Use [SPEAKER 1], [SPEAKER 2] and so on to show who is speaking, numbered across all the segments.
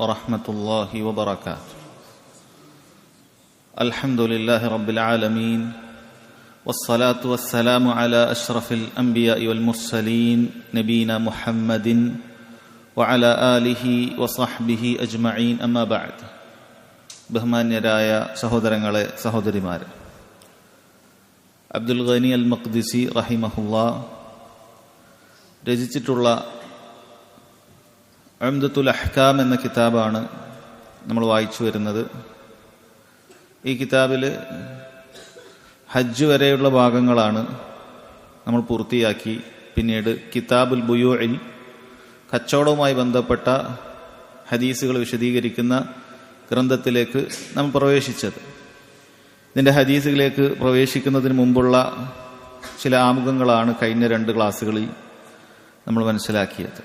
[SPEAKER 1] ورحمة الله وبركاته. الحمد لله رب العالمين والصلاة والسلام على أشرف الأنبياء والمرسلين نبينا محمد وعلى آله وصحبه أجمعين أما بعد. ബഹുമാന്യരായ സഹോദരങ്ങളെ, സഹോദരിമാരെ, അബ്ദുൽ ഗനി അൽ മഖ്ദിസി റഹിമഹുല്ലാ രചിച്ചിട്ടുള്ള ഉംദത്തുൽ അഹ്കാം എന്ന കിതാബാണ് നമ്മൾ വായിച്ചു വരുന്നത്. ഈ കിതാബിൽ ഹജ്ജ് വരെയുള്ള ഭാഗങ്ങളാണ് നമ്മൾ പൂർത്തിയാക്കി. പിന്നീട് കിതാബുൽ ബുയൂഇൽ കച്ചവടവുമായി ബന്ധപ്പെട്ട ഹദീസുകൾ വിശദീകരിക്കുന്ന ഗ്രന്ഥത്തിലേക്ക് നമ്മൾ പ്രവേശിച്ചത്. ഇതിൻ്റെ ഹദീസുകളിലേക്ക് പ്രവേശിക്കുന്നതിന് മുമ്പുള്ള ചില ആമുഖങ്ങളാണ് കഴിഞ്ഞ 2 ക്ലാസ്സുകളിൽ നമ്മൾ മനസ്സിലാക്കിയത്.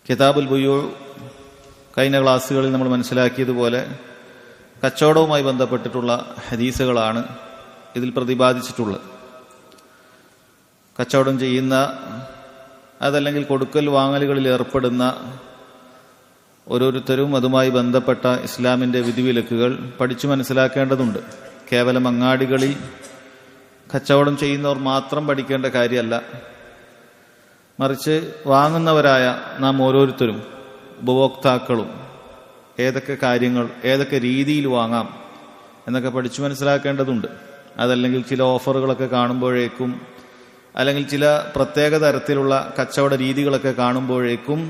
[SPEAKER 1] കിതാബുൽ ബുയൂ കഴിഞ്ഞ ക്ലാസ്സുകളിൽ നമ്മൾ മനസ്സിലാക്കിയതുപോലെ കച്ചവടവുമായി ബന്ധപ്പെട്ടിട്ടുള്ള ഹദീസുകളാണ് ഇതിൽ പ്രതിപാദിച്ചിട്ടുള്ളത്. കച്ചവടം ചെയ്യുന്ന, അതല്ലെങ്കിൽ കൊടുക്കൽ വാങ്ങലുകളിൽ ഏർപ്പെടുന്ന ഓരോരുത്തരും അതുമായി ബന്ധപ്പെട്ട ഇസ്ലാമിൻ്റെ വിധിവിലക്കുകൾ പഠിച്ചു മനസ്സിലാക്കേണ്ടതുണ്ട്. കേവലം അങ്ങാടികളിൽ കച്ചവടം ചെയ്യുന്നവർ മാത്രം പഠിക്കേണ്ട കാര്യമല്ല, മറിച്ച് വാങ്ങുന്നവരായ നാം ഓരോരുത്തരും, ഉപഭോക്താക്കളും ഏതൊക്കെ കാര്യങ്ങൾ ഏതൊക്കെ രീതിയിൽ വാങ്ങാം എന്നൊക്കെ പഠിച്ചു മനസ്സിലാക്കേണ്ടതുണ്ട്. അതല്ലെങ്കിൽ ചില ഓഫറുകളൊക്കെ കാണുമ്പോഴേക്കും, അല്ലെങ്കിൽ ചില പ്രത്യേക തരത്തിലുള്ള കച്ചവട രീതികളൊക്കെ കാണുമ്പോഴേക്കും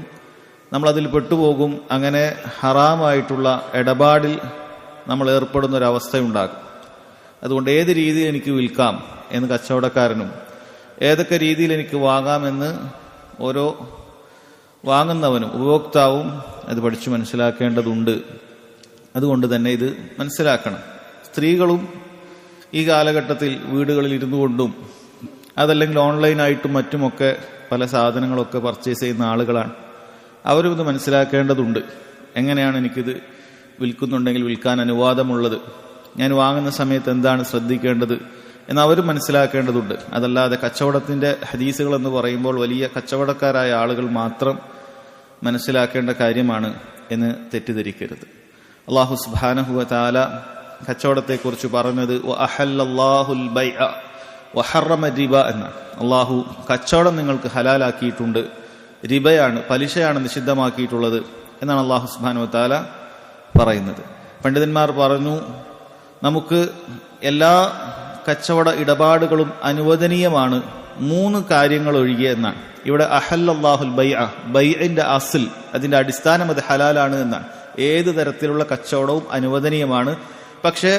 [SPEAKER 1] നമ്മളതിൽ പെട്ടുപോകും. അങ്ങനെ ഹറാമായിട്ടുള്ള ഇടപാടിൽ നമ്മൾ ഏർപ്പെടുന്ന ഒരവസ്ഥയുണ്ടാകും. അതുകൊണ്ട് ഏത് രീതിയിൽ എനിക്ക് വിൽക്കാം എന്ന് കച്ചവടക്കാരനും, ഏതൊക്കെ രീതിയിൽ എനിക്ക് വാങ്ങാമെന്ന് ഓരോ വാങ്ങുന്നവനും ഉപഭോക്താവും അത് പഠിച്ചു മനസ്സിലാക്കേണ്ടതുണ്ട്. അതുകൊണ്ട് തന്നെ ഇത് മനസ്സിലാക്കണം. സ്ത്രീകളും ഈ കാലഘട്ടത്തിൽ വീടുകളിൽ ഇരുന്നു കൊണ്ടും, അതല്ലെങ്കിൽ ഓൺലൈനായിട്ടും മറ്റുമൊക്കെ പല സാധനങ്ങളൊക്കെ പർച്ചേസ് ചെയ്യുന്ന ആളുകളാണ്. അവരും ഇത് മനസ്സിലാക്കേണ്ടതുണ്ട്. എങ്ങനെയാണ് എനിക്കിത് വിൽക്കുന്നുണ്ടെങ്കിൽ വിൽക്കാൻ അനുവാദമുള്ളത്, ഞാൻ വാങ്ങുന്ന സമയത്ത് എന്താണ് ശ്രദ്ധിക്കേണ്ടത് എന്ന് അവരും മനസ്സിലാക്കേണ്ടതുണ്ട്. അതല്ലാതെ കച്ചവടത്തിൻ്റെ ഹദീസുകൾ എന്ന് പറയുമ്പോൾ വലിയ കച്ചവടക്കാരായ ആളുകൾ മാത്രം മനസ്സിലാക്കേണ്ട കാര്യമാണ് എന്ന് തെറ്റിദ്ധരിക്കരുത്. അല്ലാഹു സുബ്ഹാനഹു വ തആല കച്ചവടത്തെക്കുറിച്ച് പറഞ്ഞത് വഅഹല്ലല്ലാഹുൽ ബൈഅ വഹറമ റിബ എന്നാണ്. അല്ലാഹു കച്ചവടം നിങ്ങൾക്ക് ഹലാലാക്കിയിട്ടുണ്ട്, റിബയാണ്, പലിശയാണ് നിഷിദ്ധമാക്കിയിട്ടുള്ളത് എന്നാണ് അല്ലാഹു സുബ്ഹാനഹു വ തആല പറയുന്നത്. പണ്ഡിതന്മാർ പറഞ്ഞു, നമുക്ക് എല്ലാ കച്ചവട ഇടപാടുകളും അനുവദനീയമാണ് 3 കാര്യങ്ങൾ ഒഴികെ എന്നാണ്. ഇവിടെ അഹല്ലല്ലാഹുൽ ബൈഅ, ബൈഇന്റെ അസ്ൽ, അതിന്റെ അടിസ്ഥാനം അത് ഹലാലാണ് എന്നാണ്. ഏത് തരത്തിലുള്ള കച്ചവടവും അനുവദനീയമാണ്. പക്ഷേ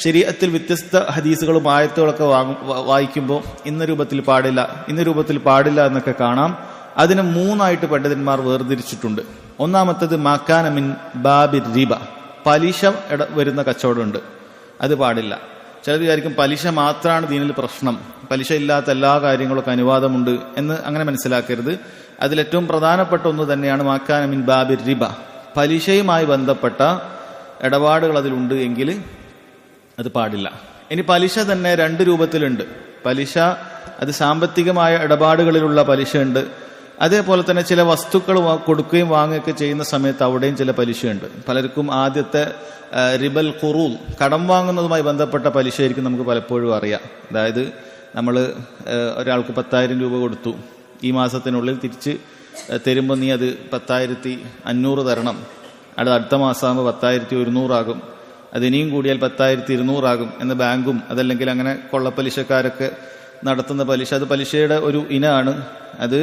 [SPEAKER 1] ശരീഅത്തിൽ വ്യത്യസ്ത ഹദീസുകളും ആയത്തുകളൊക്കെ വായിക്കുമ്പോൾ ഇന്ന രൂപത്തിൽ പാടില്ല, ഇന്ന രൂപത്തിൽ പാടില്ല എന്നൊക്കെ കാണാം. അതിനെ 3ആയിട്ട് പണ്ഡിതന്മാർ വേർതിരിച്ചിട്ടുണ്ട്. ഒന്നാമത്തേത് മാക്കാന മിൻ ബാബിർ റിബ, പലിശ വരുന്ന കച്ചവടമുണ്ട്, അത് പാടില്ല. ചിലർ വിചാരിക്കും പലിശ മാത്രമാണ് ദീനിൽ പ്രശ്നം, പലിശ ഇല്ലാത്ത എല്ലാ കാര്യങ്ങളൊക്കെ അനുവാദമുണ്ട് എന്ന്. അങ്ങനെ മനസ്സിലാക്കരുത്. അതിലേറ്റവും പ്രധാനപ്പെട്ട ഒന്ന് തന്നെയാണ് മാക്കാന മിൻ ബാബിർ റിബ, പലിശയുമായി ബന്ധപ്പെട്ട ഇടപാടുകൾ അതിലുണ്ട് എങ്കിൽ അത് പാടില്ല. ഇനി പലിശ തന്നെ 2 രൂപത്തിലുണ്ട്. പലിശ അത് സാമ്പത്തികമായ ഇടപാടുകളിലുള്ള പലിശയുണ്ട്. അതേപോലെ തന്നെ ചില വസ്തുക്കൾ കൊടുക്കുകയും വാങ്ങുകയൊക്കെ ചെയ്യുന്ന സമയത്ത് അവിടെയും ചില പലിശയുണ്ട്. പലർക്കും ആദ്യത്തെ റിബൽ ഖുറൂൽ, കടം വാങ്ങുന്നതുമായി ബന്ധപ്പെട്ട പലിശയായിരിക്കും നമുക്ക് പലപ്പോഴും അറിയാം. അതായത് നമ്മൾ ഒരാൾക്ക് 10,000 രൂപ കൊടുത്തു, ഈ മാസത്തിനുള്ളിൽ തിരിച്ച് തരുമ്പോൾ നീ അത് 10,500 തരണം, അത് അടുത്ത മാസമാകുമ്പോൾ 10,100 ആകും, അത് ഇനിയും കൂടിയാൽ 10,200 ആകും എന്ന് ബാങ്കും അതല്ലെങ്കിൽ അങ്ങനെ കൊള്ളപ്പലിശക്കാരൊക്കെ നടത്തുന്ന പലിശ, അത് പലിശയുടെ ഒരു ഇനമാണ്. അത്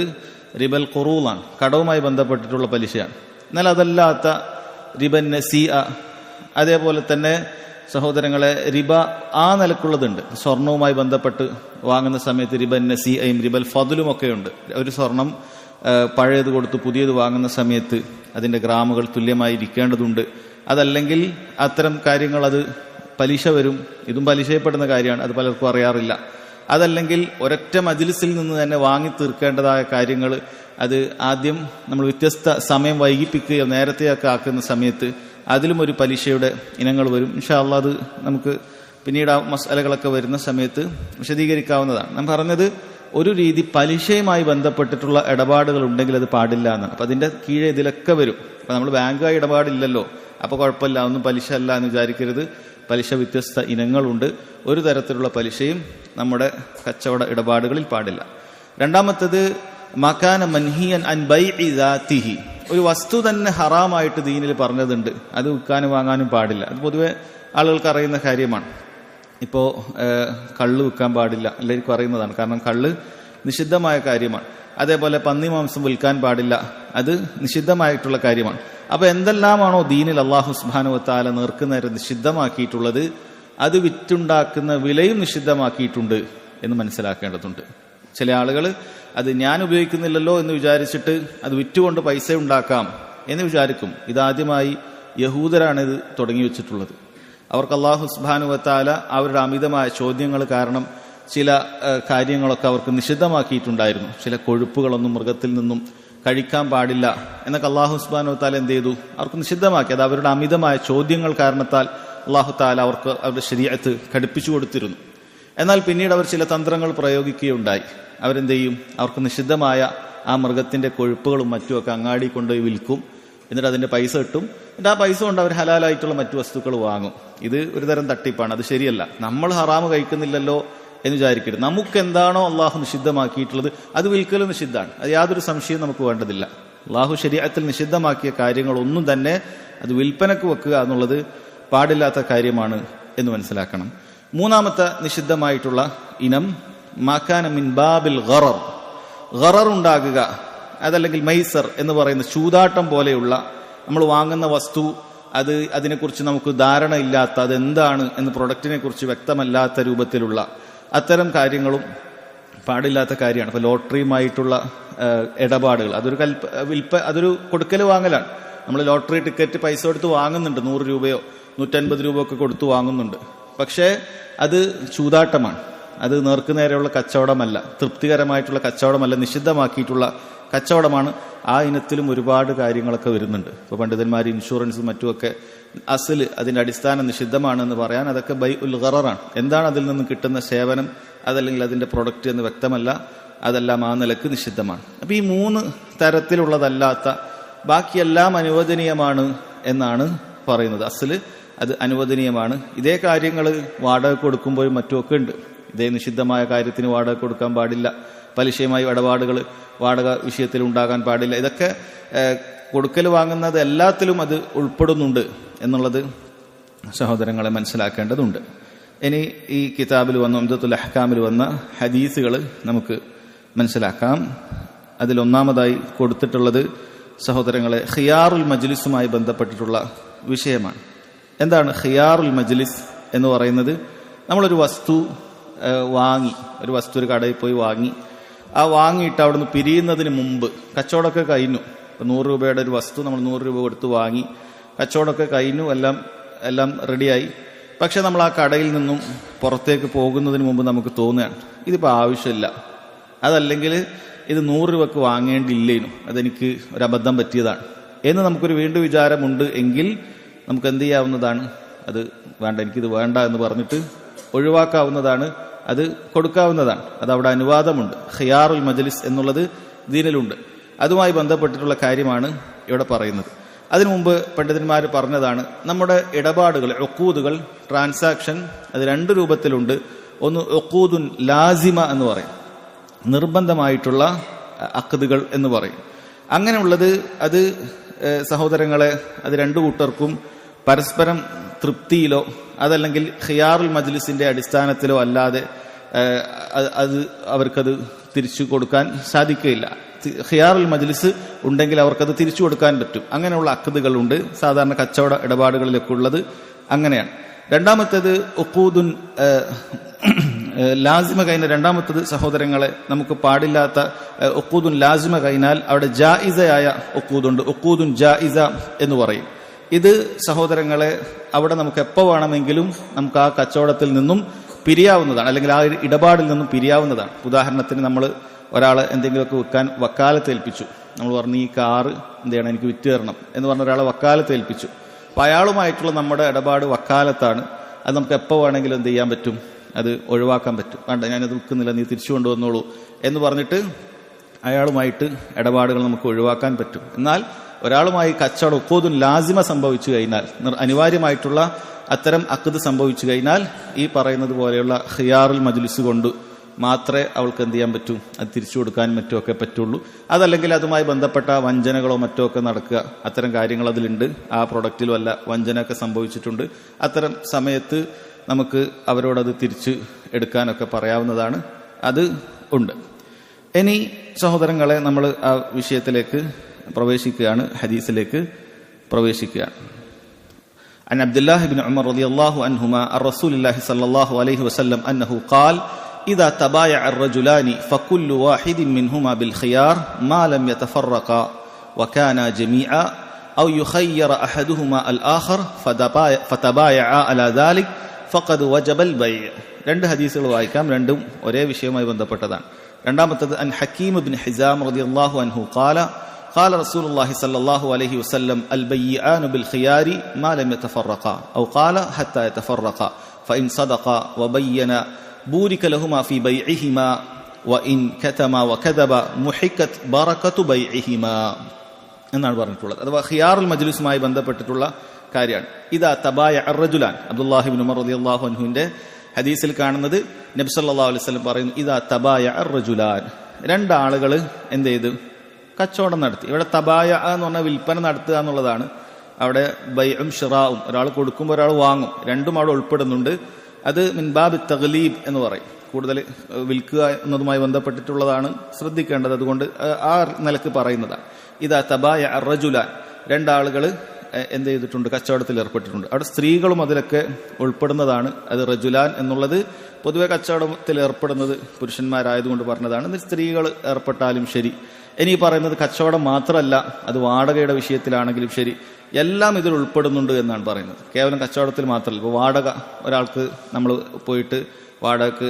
[SPEAKER 1] റിബൽ ഖുറൂലാണ്, കടവുമായി ബന്ധപ്പെട്ടിട്ടുള്ള പലിശയാണ്. എന്നാൽ അതല്ലാത്ത റിബൻ നസീഅ, അതേപോലെ തന്നെ സഹോദരങ്ങളെ റിബ ആ നിലക്കുള്ളതുണ്ട്. സ്വർണവുമായി ബന്ധപ്പെട്ട് വാങ്ങുന്ന സമയത്ത് റിബൻ നസീഅയും റിബൽ ഫദ്ലും ഒക്കെ ഉണ്ട്. ഒരു സ്വർണം പഴയത് കൊടുത്ത് പുതിയത് വാങ്ങുന്ന സമയത്ത് അതിൻ്റെ ഗ്രാമുകൾ തുല്യമായി ഇരിക്കേണ്ടതുണ്ട്. അതല്ലെങ്കിൽ അത്തരം കാര്യങ്ങൾ അത് പലിശ വരും. ഇതും പലിശയപ്പെടുന്ന കാര്യമാണ്, അത് പലർക്കും അറിയാറില്ല. അതല്ലെങ്കിൽ ഒരൊറ്റ മജ്ലിസിൽ നിന്ന് തന്നെ വാങ്ങി തീർക്കേണ്ടതായ കാര്യങ്ങൾ അത് ആദ്യം നമ്മൾ വ്യത്യസ്ത സമയം വൈകിപ്പിക്കുകയോ നേരത്തെയൊക്കെ ആക്കുന്ന സമയത്ത് അതിലും ഒരു പലിശയുടെ ഇനങ്ങൾ വരും. ഇൻഷാ അല്ലാഹ് അത് നമുക്ക് പിന്നീട് ആ മസാലകളൊക്കെ വരുന്ന സമയത്ത് വിശദീകരിക്കാവുന്നതാണ്. ഞാൻ പറഞ്ഞത് ഒരു രീതി പലിശയുമായി ബന്ധപ്പെട്ടിട്ടുള്ള ഇടപാടുകൾ ഉണ്ടെങ്കിൽ അത് പാടില്ല എന്നാണ്. അപ്പം അതിൻ്റെ കീഴെ ഇതിലൊക്കെ വരും. അപ്പം നമ്മൾ ബാങ്കുമായി ഇടപാടില്ലല്ലോ, അപ്പോൾ കുഴപ്പമില്ല, ഒന്നും പലിശ അല്ല എന്ന് വിചാരിക്കരുത്. പലിശ വ്യത്യസ്ത ഇനങ്ങളുണ്ട്. ഒരു തരത്തിലുള്ള പലിശയും നമ്മുടെ കച്ചവട ഇടപാടുകളിൽ പാടില്ല. രണ്ടാമത്തത് മകാന മൻഹിയൻ അൻ ബൈഇ ദാതിഹി, ഒരു വസ്തു തന്നെ ഹറാമായിട്ട് ദീനിൽ പറഞ്ഞതുണ്ട്, അത് വിൽക്കാനും വാങ്ങാനും പാടില്ല. അത് പൊതുവെ ആളുകൾക്ക് അറിയുന്ന കാര്യമാണ്. ഇപ്പോൾ കള്ള് വിൽക്കാൻ പാടില്ല, എല്ലാവർക്കും അറിയുന്നതാണ്, കാരണം കള്ള് നിഷിദ്ധമായ കാര്യമാണ്. അതേപോലെ പന്നി മാംസം വിൽക്കാൻ പാടില്ല, അത് നിഷിദ്ധമായിട്ടുള്ള കാര്യമാണ്. അപ്പൊ എന്തെല്ലാമാണോ ദീനിൽ അല്ലാഹു സുബ്ഹാനഹു വ തആല നേർക്കുനേരെ നിഷിദ്ധമാക്കിയിട്ടുള്ളത്, അത് വിറ്റുണ്ടാക്കുന്ന വിലയും നിഷിദ്ധമാക്കിയിട്ടുണ്ട് എന്ന് മനസ്സിലാക്കേണ്ടതുണ്ട്. ചില ആളുകൾ അത് ഞാൻ ഉപയോഗിക്കുന്നില്ലല്ലോ എന്ന് വിചാരിച്ചിട്ട് അത് വിറ്റുകൊണ്ട് പൈസ ഉണ്ടാക്കാം എന്ന് വിചാരിക്കും. ഇതാദ്യമായി യഹൂദരാണ് ഇത് തുടങ്ങി വെച്ചിട്ടുള്ളത്. അവർക്ക് അല്ലാഹു സുബ്ഹാനഹു വ തആല അവരുടെ അമിതമായ ചോദ്യങ്ങൾ കാരണം ചില കാര്യങ്ങളൊക്കെ അവർക്ക് നിഷിദ്ധമാക്കിയിട്ടുണ്ടായിരുന്നു. ചില കൊഴുപ്പുകളൊന്നും മൃഗത്തിൽ നിന്നും കഴിക്കാൻ പാടില്ല എന്നൊക്കെ അല്ലാഹു സുബ്ഹാനഹു വ തആല എന്ത് ചെയ്തു? അവർക്ക് നിഷിദ്ധമാക്കി. അത് അവരുടെ അമിതമായ ചോദ്യങ്ങൾ കാരണത്താൽ അല്ലാഹു തആല അവർക്ക് അവരുടെ ശരീഅത്ത് ഘടിപ്പിച്ചു കൊടുത്തിരുന്നു. എന്നാൽ പിന്നീട് അവർ ചില തന്ത്രങ്ങൾ പ്രയോഗിക്കുകയുണ്ടായി. അവരെന്ത് ചെയ്യും? അവർക്ക് നിഷിദ്ധമായ ആ മൃഗത്തിന്റെ കൊഴുപ്പുകളും മറ്റുമൊക്കെ അങ്ങാടി കൊണ്ടുപോയി വിൽക്കും. എന്നിട്ട് അതിന്റെ പൈസ കിട്ടും. എന്നിട്ട് ആ പൈസ കൊണ്ട് അവർ ഹലാലായിട്ടുള്ള മറ്റു വസ്തുക്കൾ വാങ്ങും. ഇത് ഒരു തരം തട്ടിപ്പാണ്, അത് ശരിയല്ല. നമ്മൾ ഹറാമ് കഴിക്കുന്നില്ലല്ലോ എന്ന് വിചാരിക്കരുത്. നമുക്ക് എന്താണോ അള്ളാഹു നിഷിദ്ധമാക്കിയിട്ടുള്ളത് അത് വിൽക്കലും നിഷിദ്ധമാണ്. അത് യാതൊരു സംശയവും നമുക്ക് വേണ്ടതില്ല. അള്ളാഹു ശരീഅത്തിൽ നിഷിദ്ധമാക്കിയ കാര്യങ്ങളൊന്നും തന്നെ അത് വിൽപ്പനക്ക് വെക്കുക എന്നുള്ളത് പാടില്ലാത്ത കാര്യമാണ് എന്ന് മനസ്സിലാക്കണം. മൂന്നാമത്തെ നിഷിദ്ധമായിട്ടുള്ള ഇനം മാക്കാന മിൻ ബാബിൽ ഗറർ, ഗറർ ഉണ്ടാകുക, അതല്ലെങ്കിൽ മൈസർ എന്ന് പറയുന്ന ചൂതാട്ടം പോലെയുള്ള, നമ്മൾ വാങ്ങുന്ന വസ്തു അതിനെക്കുറിച്ച് നമുക്ക് ധാരണ ഇല്ലാത്ത, അതെന്താണ് എന്ന് പ്രൊഡക്റ്റിനെ കുറിച്ച് വ്യക്തമല്ലാത്ത രൂപത്തിലുള്ള അത്തരം കാര്യങ്ങളും പാടില്ലാത്ത കാര്യമാണ്. ഇപ്പൊ ലോട്ടറിയുമായിട്ടുള്ള ഇടപാടുകൾ, അതൊരു കൊടുക്കൽ വാങ്ങലാണ്. നമ്മൾ ലോട്ടറി ടിക്കറ്റ് പൈസ കൊടുത്ത് വാങ്ങുന്നുണ്ട്, 100 രൂപയോ 150 രൂപയോ ഒക്കെ കൊടുത്ത് വാങ്ങുന്നുണ്ട്. പക്ഷേ അത് ചൂതാട്ടമാണ്, അത് നേർക്കുനേരെയുള്ള കച്ചവടമല്ല, തൃപ്തികരമായിട്ടുള്ള കച്ചവടമല്ല, നിഷിദ്ധമാക്കിയിട്ടുള്ള കച്ചവടമാണ്. ആ ഇനത്തിലും ഒരുപാട് കാര്യങ്ങളൊക്കെ വരുന്നുണ്ട്. ഇപ്പോൾ പണ്ഡിതന്മാർ ഇൻഷുറൻസും മറ്റുമൊക്കെ അസല് അതിന്റെ അടിസ്ഥാനം നിഷിദ്ധമാണെന്ന് പറയാൻ അതൊക്കെ ബൈ ഉൽ ഗററാണ്. എന്താണ് അതിൽ നിന്ന് കിട്ടുന്ന സേവനം, അതല്ലെങ്കിൽ അതിന്റെ പ്രൊഡക്റ്റ് എന്ന് വ്യക്തമല്ല, അതെല്ലാം ആ നിലക്ക് നിഷിദ്ധമാണ്. അപ്പൊ ഈ 3 തരത്തിലുള്ളതല്ലാത്ത ബാക്കിയെല്ലാം അനുവദനീയമാണ് എന്നാണ് പറയുന്നത്. അസല് അത് അനുവദനീയമാണ്. ഇതേ കാര്യങ്ങൾ വാടക കൊടുക്കുമ്പോഴും മറ്റുമൊക്കെ ഉണ്ട്. ഇതേ നിഷിദ്ധമായ കാര്യത്തിന് വാടക കൊടുക്കാൻ പാടില്ല, പലിശയുമായി ഇടപാടുകൾ വാടക വിഷയത്തിൽ ഉണ്ടാകാൻ പാടില്ല. ഇതൊക്കെ കൊടുക്കൽ വാങ്ങുന്നത് എല്ലാത്തിലും അത് ഉൾപ്പെടുന്നുണ്ട് എന്നുള്ളത് സഹോദരങ്ങളെ മനസ്സിലാക്കേണ്ടതുണ്ട്. ഇനി ഈ കിതാബിൽ വന്ന ഉംദത്തുൽ അഹ്കാമിൽ വന്ന ഹദീസുകൾ നമുക്ക് മനസ്സിലാക്കാം. അതിലൊന്നാമതായി കൊടുത്തിട്ടുള്ളത് സഹോദരങ്ങളെ ഖിയാറുൽ മജ്ലിസുമായി ബന്ധപ്പെട്ടിട്ടുള്ള വിഷയമാണ്. എന്താണ് ഖിയാറുൽ മജ്ലിസ് എന്ന് പറയുന്നത്? നമ്മളൊരു വസ്തു വാങ്ങി, ഒരു വസ്തു ഒരു കടയിൽ പോയി വാങ്ങി, ആ വാങ്ങിയിട്ട് അവിടുന്ന് പിരിയുന്നതിന് മുമ്പ്, കച്ചവടമൊക്കെ കഴിഞ്ഞു, 100 രൂപയുടെ ഒരു വസ്തു നമ്മൾ 100 രൂപ കൊടുത്ത് വാങ്ങി, കച്ചവടമൊക്കെ കഴിഞ്ഞു, എല്ലാം റെഡിയായി. പക്ഷെ നമ്മൾ ആ കടയിൽ നിന്നും പുറത്തേക്ക് പോകുന്നതിന് മുമ്പ് നമുക്ക് തോന്നുകയാണ് ഇതിപ്പോൾ ആവശ്യമില്ല, അതല്ലെങ്കിൽ ഇത് 100 രൂപക്ക് വാങ്ങേണ്ടില്ലേനു, അതെനിക്ക് ഒരു അബദ്ധം പറ്റിയതാണ് എന്ന് നമുക്കൊരു വീണ്ടും വിചാരമുണ്ട് എങ്കിൽ നമുക്ക് എന്ത് ചെയ്യാവുന്നതാണ്? അത് വേണ്ട, എനിക്കിത് വേണ്ട എന്ന് പറഞ്ഞിട്ട് ഒഴിവാക്കാവുന്നതാണ്, അത് കൊടുക്കാവുന്നതാണ്. അത് അവിടെ അനുവാദമുണ്ട്. ഖിയാറുൽ മജ്ലിസ് എന്നുള്ളത് ദീനിലുണ്ട്. അതുമായി ബന്ധപ്പെട്ടിട്ടുള്ള കാര്യമാണ് ഇവിടെ പറയുന്നത്. അതിനു മുമ്പ് പണ്ഡിതന്മാർ പറഞ്ഞതാണ്, നമ്മുടെ ഇടപാടുകൾ, ഉഖൂദുകൾ, ട്രാൻസാക്ഷൻ, അത് 2 രൂപത്തിലുണ്ട്. ഒന്ന് ഉഖൂദുൻ ലാസിമ എന്ന് പറയും, നിർബന്ധമായിട്ടുള്ള അഖ്ദുകൾ എന്ന് പറയും. അങ്ങനെയുള്ളത് അത് സഹോദരങ്ങളെ, അത് 2 കൂട്ടർക്കും പരസ്പരം തൃപ്തിയിലോ അതല്ലെങ്കിൽ ഖിയാറുൽ മജ്ലിസിന്റെ അടിസ്ഥാനത്തിലോ അല്ലാതെ അത് അവർക്കത് തിരിച്ചു കൊടുക്കാൻ സാധിക്കുകയില്ല. ഖിയാറുൽ മജ്ലിസ് ഉണ്ടെങ്കിൽ അവർക്കത് തിരിച്ചു കൊടുക്കാൻ പറ്റും. അങ്ങനെയുള്ള അഖ്ദുകളുണ്ട് സാധാരണ കച്ചവട ഇടപാടുകളിലൊക്കെ ഉള്ളത് അങ്ങനെയാണ്. രണ്ടാമത്തേത് ഉഖൂദുൻ ലാസിമ കഴിഞ്ഞ രണ്ടാമത്തത് സഹോദരങ്ങളെ, നമുക്ക് പാടില്ലാത്ത ഉഖൂദുൻ ലാസിമ കഴിഞ്ഞാൽ അവിടെ ജായിസയായ ഉഖൂദുണ്ട്, ഉഖൂദുൻ ജായിസ എന്ന് പറയും. ഇത് സഹോദരങ്ങളെ അവിടെ നമുക്ക് എപ്പോൾ വേണമെങ്കിലും നമുക്ക് ആ കച്ചവടത്തിൽ നിന്നും പിരിയാവുന്നതാണ്, അല്ലെങ്കിൽ ആ ഇടപാടിൽ നിന്നും പിരിയാവുന്നതാണ്. ഉദാഹരണത്തിന് നമ്മൾ ഒരാളെ എന്തെങ്കിലുമൊക്കെ വിൽക്കാൻ വക്കാലത്ത് ഏൽപ്പിച്ചു. നമ്മൾ പറഞ്ഞു ഈ കാറ് എന്ത് ചെയ്യണം, എനിക്ക് വിറ്റ് തരണം എന്ന് പറഞ്ഞ ഒരാളെ വക്കാലത്ത് ഏൽപ്പിച്ചു. അപ്പം അയാളുമായിട്ടുള്ള നമ്മുടെ ഇടപാട് വക്കാലത്താണ്. അത് നമുക്ക് എപ്പോൾ വേണമെങ്കിലും എന്ത് ചെയ്യാൻ പറ്റും, അത് ഒഴിവാക്കാൻ പറ്റും. വേണ്ട, ഞാനത് വിൽക്കുന്നില്ല, നീ തിരിച്ചു കൊണ്ടുവന്നോളൂ എന്ന് പറഞ്ഞിട്ട് അയാളുമായിട്ട് ഇടപാടുകൾ നമുക്ക് ഒഴിവാക്കാൻ പറ്റും. എന്നാൽ ഒരാളുമായി കച്ചവടം ഉഖൂദുൻ ലാസിമ സംഭവിച്ചു കഴിഞ്ഞാൽ, അനിവാര്യമായിട്ടുള്ള അത്തരം അഖ്ദ് സംഭവിച്ചു കഴിഞ്ഞാൽ ഈ പറയുന്നത് പോലെയുള്ള ഖിയാറുൽ മജ്ലിസ് കൊണ്ട് മാത്രമേ അവൾക്ക് എന്ത് ചെയ്യാൻ പറ്റൂ, അത് തിരിച്ചു കൊടുക്കാൻ മറ്റുമൊക്കെ പറ്റുള്ളൂ. അതല്ലെങ്കിൽ അതുമായി ബന്ധപ്പെട്ട വഞ്ചനകളോ മറ്റോ ഒക്കെ നടക്കുക, അത്തരം കാര്യങ്ങൾ അതിലുണ്ട്, ആ പ്രൊഡക്റ്റിൽ വല്ല വഞ്ചനയൊക്കെ സംഭവിച്ചിട്ടുണ്ട്, അത്തരം സമയത്ത് നമുക്ക് അവരോടത് തിരിച്ച് എടുക്കാനൊക്കെ പറയാവുന്നതാണ്. അത് ഉണ്ട്. ഇനി സഹോദരങ്ങളെ, നമ്മൾ ആ വിഷയത്തിലേക്ക് പ്രവേശിക്കുകയാണ്, ഹദീസിലേക്ക് പ്രവേശിക്കുകയാണ്. عن عبد الله بن عمر رضي الله عنهما عن رسول الله صلى الله عليه وسلم أنه قال إذا تبايع الرجلان فكل واحد منهما بالخيار ما لم يتفرقا وكانا جميعا أو يخير أحدهما الآخر فتبايعا على ذلك فقد وجب البيع. രണ്ട് ഹദീസുകൾ വായിക്കാം, രണ്ടും ഒരേ വിഷയവുമായി ബന്ധപ്പെട്ടതാണ്. രണ്ടാമത്തേത് അൻ ഹക്കീം ഇബ്നു ഹിസാം റളിയല്ലാഹു അൻഹു ഖാല قال رسول الله صلى الله عليه وسلم البيعان بالخيار ما لم يتفرقا أو قال حتى يتفرقا فإن صدقا وبينا بورك لهما في بيعهما وإن كتما وكذبا محكت بركة بيعهما എന്നാണ് പറഞ്ഞിട്ടുള്ളത്. അഥവാ ഖിയാറുൽ മജ്ലിസുമായി ബന്ധപ്പെട്ടിട്ടുള്ള കാര്യമാണ്. ഇദാ തബായ അർറജുലാൻ, അബ്ദുല്ലാഹി ഇബ്നു ഉമർ റളിയല്ലാഹു അൻഹുവിന്റെ ഹദീസിൽ കാണുന്നത് നബി സല്ലല്ലാഹു അലൈഹി വസല്ലം പറയുന്നു, ഇദാ തബായ അർറജുലാൻ, രണ്ടാളുകൾ എന്ത് ചെയ്തു, കച്ചവടം നടത്തി. ഇവിടെ തബായ എന്ന് പറഞ്ഞാൽ വിൽപ്പന നടത്തുക എന്നുള്ളതാണ്. അവിടെ ബൈഉം ഷിറാഉം, ഒരാൾ കൊടുക്കുമ്പോൾ ഒരാൾ വാങ്ങും, രണ്ടും അവിടെ ഉൾപ്പെടുന്നുണ്ട്. അത് മിൻബാബ് തഗ്ലീബ് എന്ന് പറയും, കൂടുതൽ വിൽക്കുക എന്നതുമായി ബന്ധപ്പെട്ടിട്ടുള്ളതാണ്, ശ്രദ്ധിക്കേണ്ടത്. അതുകൊണ്ട് ആ നിലക്ക് പറയുന്നതാണ്. ഇതാ തബായ അർറജുലാൻ, രണ്ടാളുകൾ എന്ത് ചെയ്തിട്ടുണ്ട്, കച്ചവടത്തിൽ ഏർപ്പെട്ടിട്ടുണ്ട്. അവിടെ സ്ത്രീകളും അതിലൊക്കെ ഉൾപ്പെടുന്നതാണ്. അത് റജുലാൻ എന്നുള്ളത് പൊതുവെ കച്ചവടത്തിൽ ഏർപ്പെടുന്നത് പുരുഷന്മാരായതുകൊണ്ട് പറഞ്ഞതാണ്. സ്ത്രീകൾ ഏർപ്പെട്ടാലും ശരി. ഇനി പറയുന്നത് കച്ചവടം മാത്രമല്ല, അത് വാടകയുടെ വിഷയത്തിലാണെങ്കിലും ശരി, എല്ലാം ഇതിൽ ഉൾപ്പെടുന്നുണ്ട് എന്നാണ് പറയുന്നത്. കേവലം കച്ചവടത്തിൽ മാത്രമല്ല. ഇപ്പോൾ വാടക, ഒരാൾക്ക് നമ്മൾ പോയിട്ട് വാടകക്ക്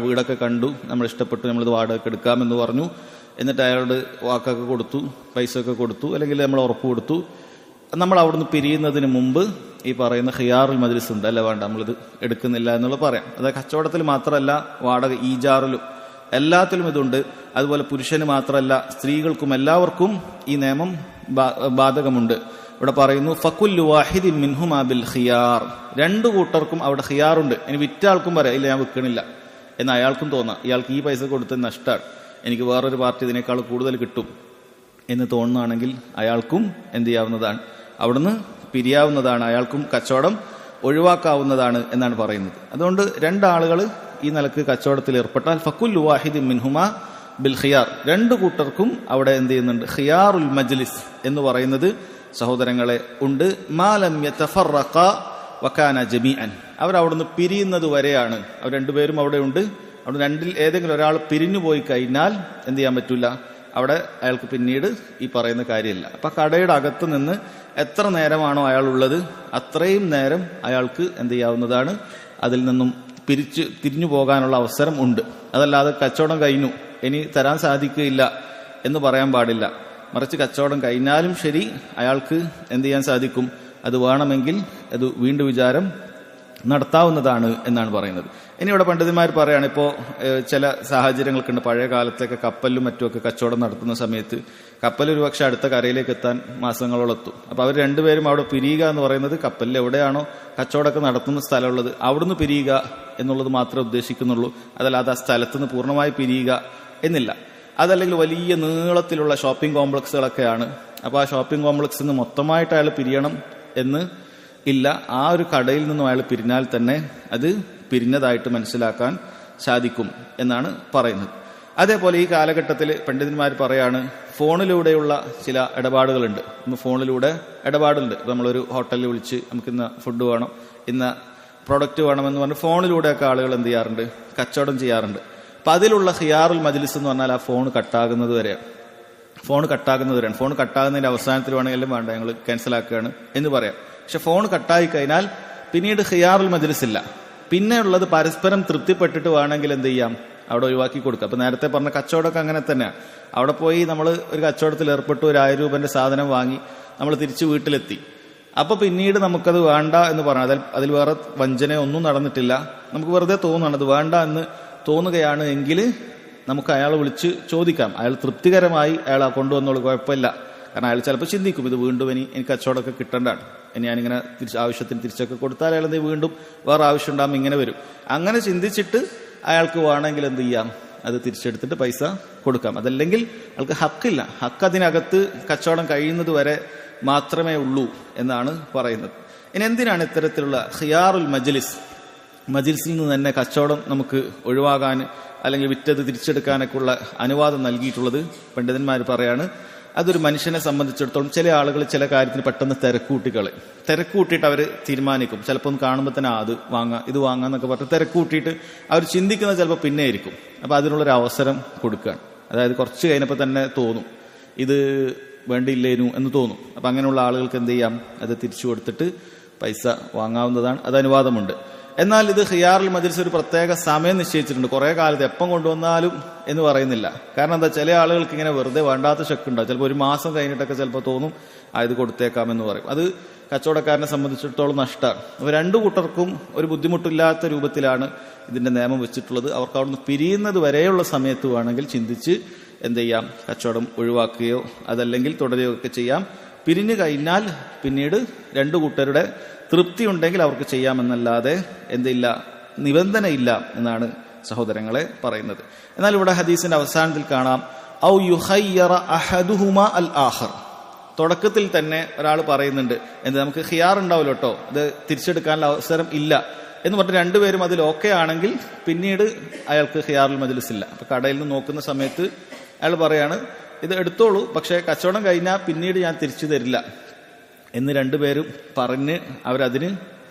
[SPEAKER 1] വീടൊക്കെ കണ്ടു, നമ്മൾ ഇഷ്ടപ്പെട്ടു, നമ്മളിത് വാടകയ്ക്ക് എടുക്കാമെന്ന് പറഞ്ഞു, എന്നിട്ട് അയാളോട് വാക്കൊക്കെ കൊടുത്തു, പൈസ ഒക്കെ കൊടുത്തു, അല്ലെങ്കിൽ നമ്മൾ ഉറപ്പ് കൊടുത്തു. നമ്മൾ അവിടുന്ന് പിരിയുന്നതിന് മുമ്പ് ഈ പറയുന്ന ഖിയാറുൽ മജ്ലിസ് ഉണ്ട്, അല്ല വേണ്ട നമ്മളിത് എടുക്കുന്നില്ല എന്നുള്ളത് പറയാം. അതായത് കച്ചവടത്തിൽ മാത്രമല്ല, വാടക ഈജാറിലും എല്ലാത്തിലും ഇതുണ്ട്. അതുപോലെ പുരുഷന് മാത്രമല്ല, സ്ത്രീകൾക്കും എല്ലാവർക്കും ഈ നിയമം ബാധകമുണ്ട്. ഇവിടെ പറയുന്നു ഫകുല്ലു വാഹിദിൻ മിൻഹുമാ ബിൽ ഖിയാർ, രണ്ടു കൂട്ടർക്കും അവിടെ ഖിയാറുണ്ട്. ഇനി വിറ്റ ആൾക്കും പറയാം, ഇല്ല ഞാൻ വിൽക്കണില്ല എന്ന് അയാൾക്കും തോന്നാം, ഇയാൾക്ക് ഈ പൈസ കൊടുത്തത് നഷ്ടമാണ്, എനിക്ക് വേറൊരു പാർട്ടി ഇതിനേക്കാൾ കൂടുതൽ കിട്ടും എന്ന് തോന്നുകയാണെങ്കിൽ അയാൾക്കും എന്ത് ചെയ്യാവുന്നതാണ്, അവിടുന്ന് പിരിയാവുന്നതാണ്, അയാൾക്കും കച്ചവടം ഒഴിവാക്കാവുന്നതാണ് എന്നാണ് പറയുന്നത്. അതുകൊണ്ട് രണ്ടാളുകൾ ഈ നിലക്ക് കച്ചവടത്തിൽ ഏർപ്പെട്ടാൽ ഫകുല്ലു വാഹിദിൻ മിൻഹുമാ ബിൽ ഖിയാർ, രണ്ടു കൂട്ടർക്കും അവിടെ എന്ത് ചെയ്യുന്നുണ്ട്, ഖിയാറുൽ മജ്ലിസ് എന്ന് പറയുന്നത് സഹോദരങ്ങളെ ഉണ്ട്. മാ ലം യതഫറഖ വകാന ജമീഅൻ, അവരവിടുന്ന് പിരിയുന്നത് വരെയാണ്. അവർ രണ്ടുപേരും അവിടെ ഉണ്ട്. അവിടെ രണ്ടിൽ ഏതെങ്കിലും ഒരാൾ പിരിഞ്ഞു പോയി കഴിഞ്ഞാൽ എന്ത് ചെയ്യാൻ പറ്റില്ല, അവിടെ അയാൾക്ക് പിന്നീട് ഈ പറയുന്ന കാര്യമില്ല. അപ്പൊ കടയുടെ അകത്ത് നിന്ന് എത്ര നേരമാണോ അയാൾ ഉള്ളത് അത്രയും നേരം അയാൾക്ക് എന്ത് ചെയ്യാവുന്നതാണ്, അതിൽ നിന്നും തിരിഞ്ഞു പോകാനുള്ള അവസരം ഉണ്ട്. അതല്ലാതെ കച്ചവടം കഴിഞ്ഞു ഇനി തരാൻ സാധിക്കുകയില്ല എന്ന് പറയാൻ പാടില്ല. മറിച്ച് കച്ചവടം കഴിഞ്ഞാലും ശരി അയാൾക്ക് എന്ത് ചെയ്യാൻ സാധിക്കും, അത് വേണമെങ്കിൽ അത് വീണ്ടും വിചാരം നടത്താവുന്നതാണ് എന്നാണ് പറയുന്നത്. ഇനി ഇവിടെ പണ്ഡിതന്മാർ പറയാണ്, ഇപ്പോൾ ചില സാഹചര്യങ്ങൾക്കുണ്ട്. പഴയ കാലത്തൊക്കെ കപ്പലിലും മറ്റുമൊക്കെ കച്ചവടം നടത്തുന്ന സമയത്ത് കപ്പൽ ഒരുപക്ഷെ അടുത്ത കരയിലേക്ക് എത്താൻ മാസങ്ങളോളെത്തും. അപ്പൊ അവർ രണ്ടുപേരും അവിടെ പിരിയുക എന്ന് പറയുന്നത് കപ്പലിൽ എവിടെയാണോ കച്ചവടമൊക്കെ നടത്തുന്ന സ്ഥലമുള്ളത് അവിടുന്ന് പിരിയുക എന്നുള്ളത് മാത്രമേ ഉദ്ദേശിക്കുന്നുള്ളൂ. അതല്ലാതെ ആ സ്ഥലത്തുനിന്ന് പൂർണ്ണമായി പിരിയുക എന്നില്ല. അതല്ലെങ്കിൽ വലിയ നീളത്തിലുള്ള ഷോപ്പിംഗ് കോംപ്ലക്സുകളൊക്കെയാണ്. അപ്പോൾ ആ ഷോപ്പിംഗ് കോംപ്ലക്സിൽ നിന്ന് മൊത്തമായിട്ട് അയാൾ പിരിയണം എന്ന് ഇല്ല. ആ ഒരു കടയിൽ നിന്നും അയാൾ പിരിഞ്ഞാൽ തന്നെ അത് പിരിഞ്ഞതായിട്ട് മനസ്സിലാക്കാൻ സാധിക്കും എന്നാണ് പറയുന്നത്. അതേപോലെ ഈ കാലഘട്ടത്തിൽ പണ്ഡിതന്മാർ പറയാണ്, ഫോണിലൂടെയുള്ള ചില ഇടപാടുകളുണ്ട്. ഫോണിലൂടെ ഇടപാടുണ്ട്. നമ്മളൊരു ഹോട്ടലിൽ വിളിച്ച് നമുക്ക് ഇന്ന ഫുഡ് വേണം, ഇന്ന പ്രൊഡക്റ്റ് വേണമെന്ന് പറഞ്ഞ് ഫോണിലൂടെയൊക്കെ ആളുകൾ എന്ത് ചെയ്യാറുണ്ട്, കച്ചവടം ചെയ്യാറുണ്ട്. അപ്പൊ അതിലുള്ള ഖിയാറുൽ മജ്ലിസ് എന്ന് പറഞ്ഞാൽ ആ ഫോൺ കട്ടാകുന്നത് വരെയാണ്. ഫോൺ കട്ടാകുന്നതിന്റെ അവസാനത്തിൽ വേണമെങ്കിലും വേണ്ട ഞങ്ങൾ ക്യാൻസൽ ആക്കുകയാണ് എന്ന് പറയാം. പക്ഷെ ഫോൺ കട്ടായി കഴിഞ്ഞാൽ പിന്നീട് ഖിയാറുൽ മജ്ലിസ് ഇല്ല. പിന്നെ ഉള്ളത് പരസ്പരം തൃപ്തിപ്പെട്ടിട്ട് വേണമെങ്കിൽ എന്ത് ചെയ്യാം, അവിടെ ഒഴിവാക്കി കൊടുക്കുക. അപ്പൊ നേരത്തെ പറഞ്ഞ കച്ചവടമൊക്കെ അങ്ങനെ തന്നെയാണ്. അവിടെ പോയി നമ്മൾ ഒരു കച്ചവടത്തിൽ ഏർപ്പെട്ടു, ഒരു 1000 രൂപന്റെ സാധനം വാങ്ങി നമ്മൾ തിരിച്ച് വീട്ടിലെത്തി. അപ്പൊ പിന്നീട് നമുക്കത് വേണ്ട എന്ന് പറഞ്ഞാൽ അതിൽ വേറെ വഞ്ചന ഒന്നും നടന്നിട്ടില്ല, നമുക്ക് വെറുതെ തോന്നുകയാണ് അത് വേണ്ട എന്ന് തോന്നുകയാണ് എങ്കിൽ നമുക്ക് അയാളെ വിളിച്ച് ചോദിക്കാം. അയാൾ തൃപ്തികരമായി അയാൾ കൊണ്ടുവന്നോളൂ, കുഴപ്പമില്ല, കാരണം അയാൾ ചിലപ്പോൾ ചിന്തിക്കും ഇത് വീണ്ടും എനിക്ക് കച്ചവടമൊക്കെ കിട്ടേണ്ടതാണ്, ഇനി ഞാനിങ്ങനെ ആവശ്യത്തിന് തിരിച്ചൊക്കെ കൊടുത്താൽ അയാൾ എന്ത് വീണ്ടും വേറെ ആവശ്യം ഉണ്ടാകുമ്പോൾ ഇങ്ങനെ വരും. അങ്ങനെ ചിന്തിച്ചിട്ട് അയാൾക്ക് വേണമെങ്കിൽ എന്ത് ചെയ്യാം, അത് തിരിച്ചെടുത്തിട്ട് പൈസ കൊടുക്കാം. അതല്ലെങ്കിൽ അയാൾക്ക് ഹക്കില്ല, ഹക്ക് അതിനകത്ത് കച്ചവടം കഴിയുന്നത് വരെ മാത്രമേ ഉള്ളൂ എന്നാണ് പറയുന്നത്. ഇനി എന്തിനാണ് ഇത്തരത്തിലുള്ള ഖിയാറുൽ മജ്ലിസിൽ നിന്ന് തന്നെ കച്ചവടം നമുക്ക് ഒഴിവാകാൻ അല്ലെങ്കിൽ വിറ്റത് തിരിച്ചെടുക്കാനൊക്കെ ഉള്ള അനുവാദം നൽകിയിട്ടുള്ളത്? പണ്ഡിതന്മാർ പറയാണ്, അതൊരു മനുഷ്യനെ സംബന്ധിച്ചിടത്തോളം ചില ആളുകൾ ചില കാര്യത്തിന് പെട്ടെന്ന് തിരക്കൂട്ടിയിട്ട് അവർ തീരുമാനിക്കും. ചിലപ്പോൾ ഒന്ന് കാണുമ്പോൾ തന്നെ അത് വാങ്ങാം ഇത് വാങ്ങാം എന്നൊക്കെ പറഞ്ഞ് തിരക്കൂട്ടിയിട്ട് അവർ ചിന്തിക്കുന്നത് ചിലപ്പോൾ പിന്നെ ആയിരിക്കും. അപ്പോൾ അതിനുള്ളൊരു അവസരം കൊടുക്കുകയാണ്. അതായത് കുറച്ച് കഴിഞ്ഞപ്പോൾ തന്നെ തോന്നും ഇത് വേണ്ടിയില്ലേനു എന്ന് തോന്നും. അപ്പം അങ്ങനെയുള്ള ആളുകൾക്ക് എന്ത് ചെയ്യാം, അത് തിരിച്ചു കൊടുത്തിട്ട് പൈസ വാങ്ങാവുന്നതാണ്, അത് അനുവാദമുണ്ട്. എന്നാൽ ഇത് ഖിയാറുൽ മജ്ലിസ് ഒരു പ്രത്യേക സമയം നിശ്ചയിച്ചിട്ടുണ്ട്. കുറെ കാലത്ത് എപ്പം കൊണ്ടുവന്നാലും എന്ന് പറയുന്നില്ല. കാരണം എന്താ, ചില ആളുകൾക്ക് ഇങ്ങനെ വെറുതെ വേണ്ടാത്ത ഷെക്ക് ഉണ്ടാവും. ചിലപ്പോൾ ഒരു മാസം കഴിഞ്ഞിട്ടൊക്കെ ചിലപ്പോൾ തോന്നും ഇത് കൊടുത്തേക്കാമെന്ന് പറയും. അത് കച്ചവടക്കാരനെ സംബന്ധിച്ചിടത്തോളം നഷ്ടമാണ്. അപ്പോൾ രണ്ടു കൂട്ടർക്കും ഒരു ബുദ്ധിമുട്ടില്ലാത്ത രൂപത്തിലാണ് ഇതിന്റെ നിയമം വെച്ചിട്ടുള്ളത്. അവർക്ക് അവിടുന്ന് പിരിയുന്നത് വരെയുള്ള സമയത്ത് വേണമെങ്കിൽ ചിന്തിച്ച് എന്ത് ചെയ്യാം, കച്ചവടം ഒഴിവാക്കുകയോ അതല്ലെങ്കിൽ തുടരുകയോ ഒക്കെ ചെയ്യാം. പിരിഞ്ഞു കഴിഞ്ഞാൽ പിന്നീട് രണ്ടു കൂട്ടരുടെ തൃപ്തി ഉണ്ടെങ്കിൽ അവർക്ക് ചെയ്യാമെന്നല്ലാതെ എന്തില്ല, നിബന്ധനയില്ല എന്നാണ് സഹോദരങ്ങളെ പറയുന്നത്. എന്നാൽ ഇവിടെ ഹദീസിന്റെ അവസാനത്തിൽ കാണാം ഔ യുഖയ്യറ അഹദുഹുമാ അൽ ആഖർ. തുടക്കത്തിൽ തന്നെ ഒരാൾ പറയുന്നുണ്ട്, എന്ത് നമുക്ക് ഖിയാർ ഉണ്ടാവില്ല കേട്ടോ, ഇത് തിരിച്ചെടുക്കാനുള്ള അവസരം ഇല്ല എന്ന് പറഞ്ഞിട്ട് രണ്ടുപേരും അതിൽ ഓക്കെ ആണെങ്കിൽ പിന്നീട് അയാൾക്ക് ഖിയാറുൽ മജ്ലിസ് ഇല്ല. അപ്പൊ കടയിൽ നിന്ന് നോക്കുന്ന സമയത്ത് അയാൾ പറയാണ് ഇത് എടുത്തോളൂ, പക്ഷെ കച്ചവടം കഴിഞ്ഞാൽ പിന്നീട് ഞാൻ തിരിച്ചു തരില്ല എന്ന് രണ്ടുപേരും പറഞ്ഞ് അവരതിന്